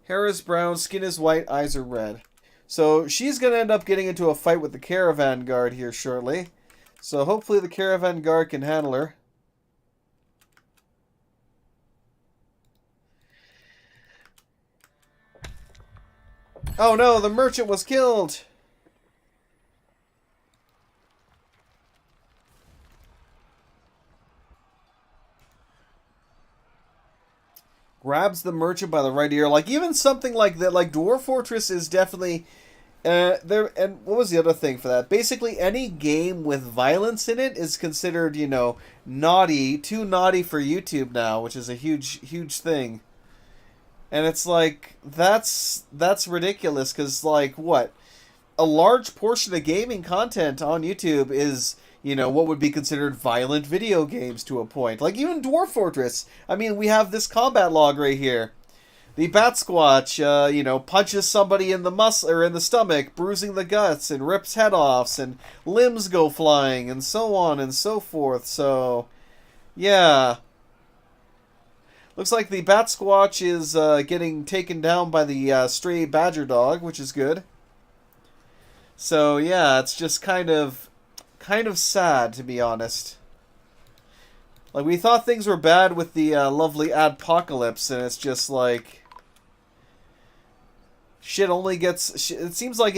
Hair is brown, skin is white, eyes are red. So she's going to end up getting into a fight with the caravan guard here shortly. So hopefully the caravan guard can handle her. Oh no, the merchant was killed! Grabs the merchant by the right ear. Like, even something like that, like Dwarf Fortress is definitely there. And what was the other thing for that? Basically, any game with violence in it is considered, you know, naughty, too naughty for YouTube now, which is a huge thing. And it's like, that's ridiculous, because, like, what? A large portion of gaming content on YouTube is, you know, what would be considered violent video games to a point. Like even Dwarf Fortress. I mean, we have this combat log right here. The Bat Squatch, you know, punches somebody in the muscle or in the stomach, bruising the guts and rips head offs, and limbs go flying, and so on and so forth. So, yeah. Looks like the Bat Squatch is getting taken down by the stray badger dog, which is good. So yeah, it's just kind of sad, to be honest. Like, we thought things were bad with the lovely Adpocalypse, and it's just like shit only gets. It seems like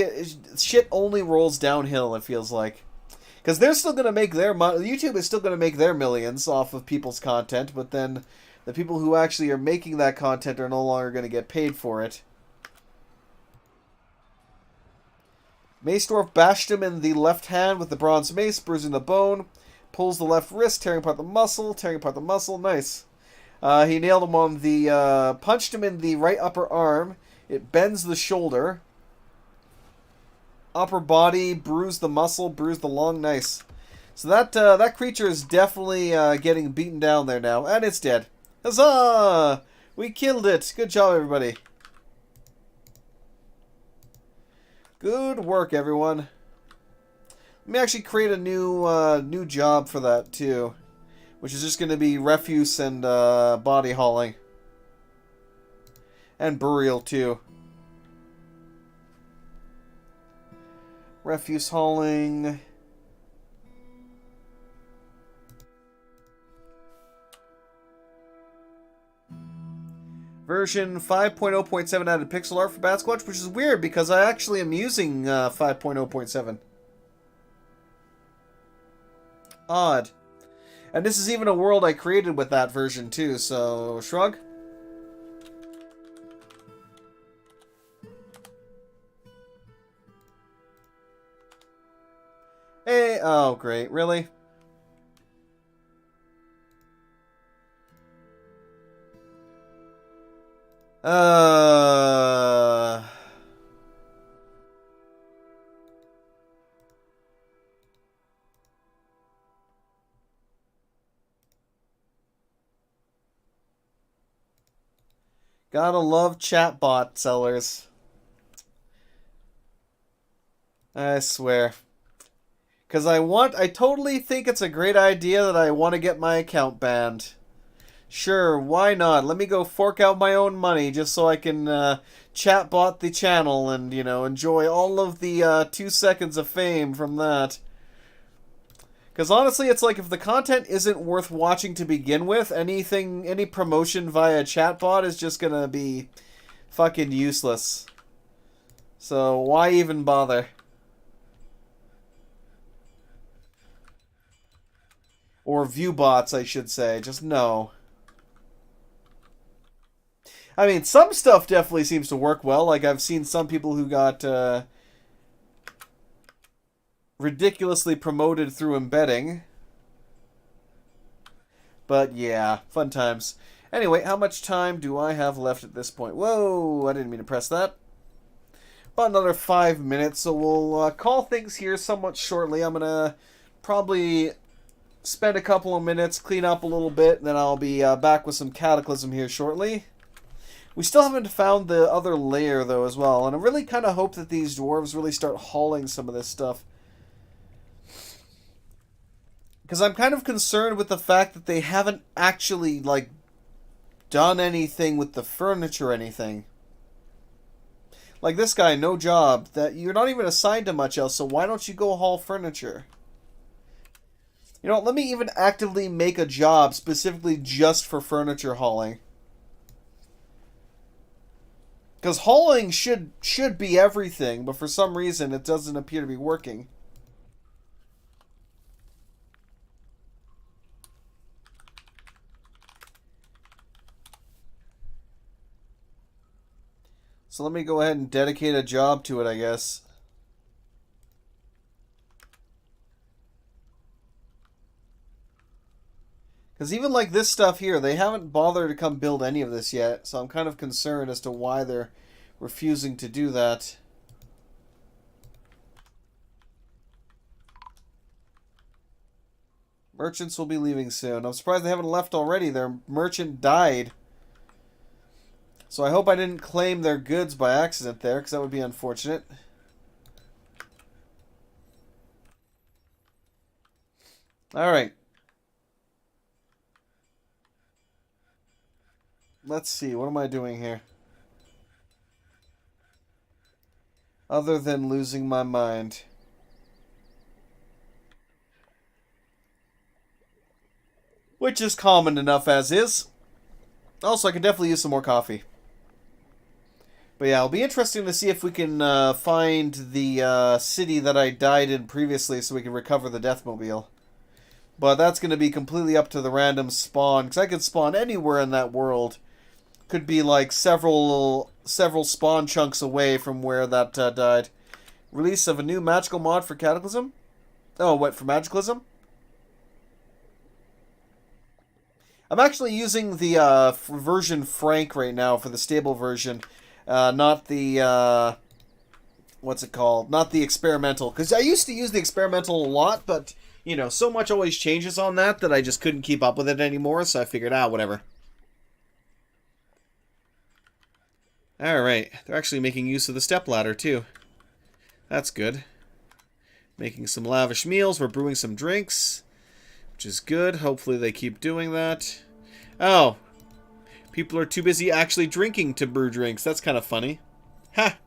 shit only rolls downhill. It feels like, because they're still gonna make their YouTube is still gonna make their millions off of people's content, but then the people who actually are making that content are no longer gonna get paid for it. Mace Dwarf bashed him in the left hand with the bronze mace, bruising the bone. Pulls the left wrist, tearing apart the muscle. Nice. He nailed him on the... punched him in the right upper arm. It bends the shoulder. Upper body, bruised the muscle, bruised the lung. Nice. So that creature is definitely getting beaten down there now. And it's dead. Huzzah! We killed it. Good job, everybody. Good work, everyone. Let me actually create a new job for that, too. Which is just going to be refuse and body hauling. And burial, too. Refuse hauling. Version 5.0.7 added pixel art for Bat Squatch, which is weird because I actually am using 5.0.7. Odd. And this is even a world I created with that version too, so shrug. Hey, oh great, really? Gotta love chatbot sellers. I swear. Because I totally think it's a great idea that I want to get my account banned. Sure, why not? Let me go fork out my own money just so I can chatbot the channel and, you know, enjoy all of the 2 seconds of fame from that. Because honestly, it's like if the content isn't worth watching to begin with, any promotion via chatbot is just gonna be fucking useless. So why even bother? Or view bots, I should say. Just no. I mean, some stuff definitely seems to work well. Like, I've seen some people who got ridiculously promoted through embedding. But yeah, fun times. Anyway, how much time do I have left at this point? Whoa, I didn't mean to press that. About another 5 minutes, so we'll call things here somewhat shortly. I'm going to probably spend a couple of minutes, clean up a little bit, and then I'll be back with some Cataclysm here shortly. We still haven't found the other layer, though, as well. And I really kind of hope that these dwarves really start hauling some of this stuff. Because I'm kind of concerned with the fact that they haven't actually, like, done anything with the furniture or anything. Like this guy, no job. That you're not even assigned to much else, so why don't you go haul furniture? You know, let me even actively make a job specifically just for furniture hauling. Because hauling should be everything, but for some reason it doesn't appear to be working. So let me go ahead and dedicate a job to it, I guess. Because even like this stuff here, they haven't bothered to come build any of this yet. So I'm kind of concerned as to why they're refusing to do that. Merchants will be leaving soon. I'm surprised they haven't left already. Their merchant died. So I hope I didn't claim their goods by accident there, because that would be unfortunate. Alright. Let's see, what am I doing here? Other than losing my mind. Which is common enough as is. Also, I could definitely use some more coffee. But yeah, it'll be interesting to see if we can find the city that I died in previously so we can recover the Deathmobile. But that's going to be completely up to the random spawn, because I could spawn anywhere in that world. Could be like several spawn chunks away from where that died. Release of a new magical mod for Cataclysm? Oh, what, for Magicalism? I'm actually using the version Frank right now for the stable version. Not the, what's it called? Not the experimental. Because I used to use the experimental a lot, but, you know, so much always changes on that I just couldn't keep up with it anymore, so I figured, whatever. Alright, they're actually making use of the stepladder, too. That's good. Making some lavish meals, we're brewing some drinks, which is good. Hopefully they keep doing that. Oh, people are too busy actually drinking to brew drinks. That's kind of funny. Ha!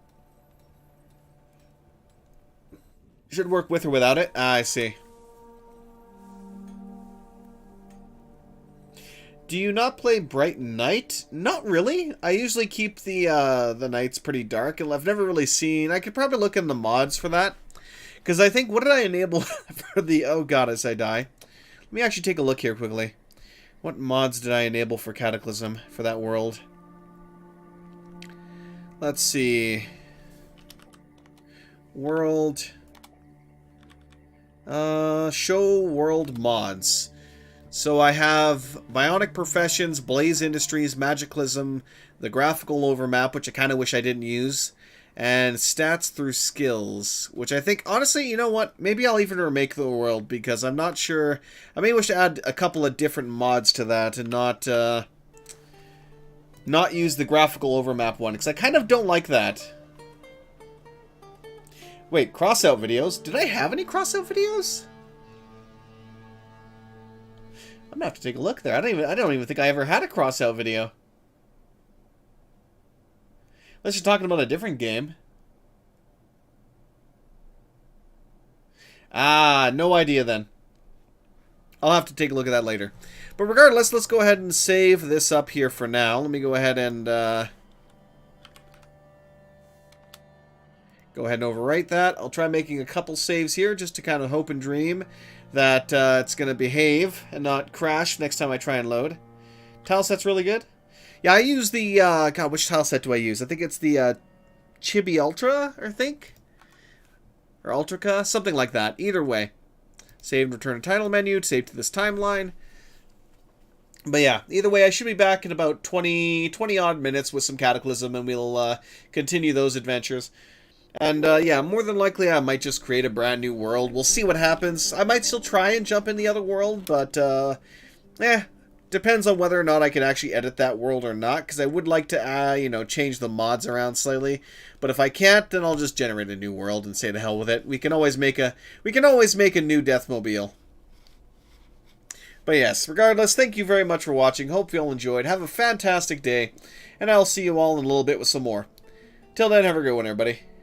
Should work with or without it. I see. Do you not play Bright Night? Not really. I usually keep the nights pretty dark, and I've never really seen... I could probably look in the mods for that. Because I think... What did I enable for the... Oh god, as I die. Let me actually take a look here quickly. What mods did I enable for Cataclysm for that world? Let's see. World. Show world mods. So I have Bionic Professions, Blaze Industries, Magicalism, the Graphical Overmap, which I kind of wish I didn't use, and Stats Through Skills, which I think, honestly, you know what? Maybe I'll even remake the world, because I'm not sure. I may wish to add a couple of different mods to that and not use the Graphical Overmap one, because I kind of don't like that. Wait, crossout videos? Did I have any crossout videos? I'm gonna have to take a look there. I don't even think I ever had a crossout video. Unless you're talking about a different game. Ah, no idea then. I'll have to take a look at that later. But regardless, let's go ahead and save this up here for now. Let me go ahead and go ahead and overwrite that. I'll try making a couple saves here just to kind of hope and dream that it's going to behave and not crash next time I try and load. Tile set's really good. Yeah, I use the, God, which tile set do I use? I think it's the Chibi Ultra, I think? Or Ultrica, something like that. Either way. Save and return to title menu, save to this timeline. But yeah, either way, I should be back in about 20 odd minutes with some Cataclysm, and we'll continue those adventures. And, yeah, more than likely I might just create a brand new world. We'll see what happens. I might still try and jump in the other world, but, depends on whether or not I can actually edit that world or not, because I would like to, you know, change the mods around slightly. But if I can't, then I'll just generate a new world and say to hell with it. We can always make a new Deathmobile. But yes, regardless, thank you very much for watching. Hope you all enjoyed. Have a fantastic day, and I'll see you all in a little bit with some more. Till then, have a good one, everybody.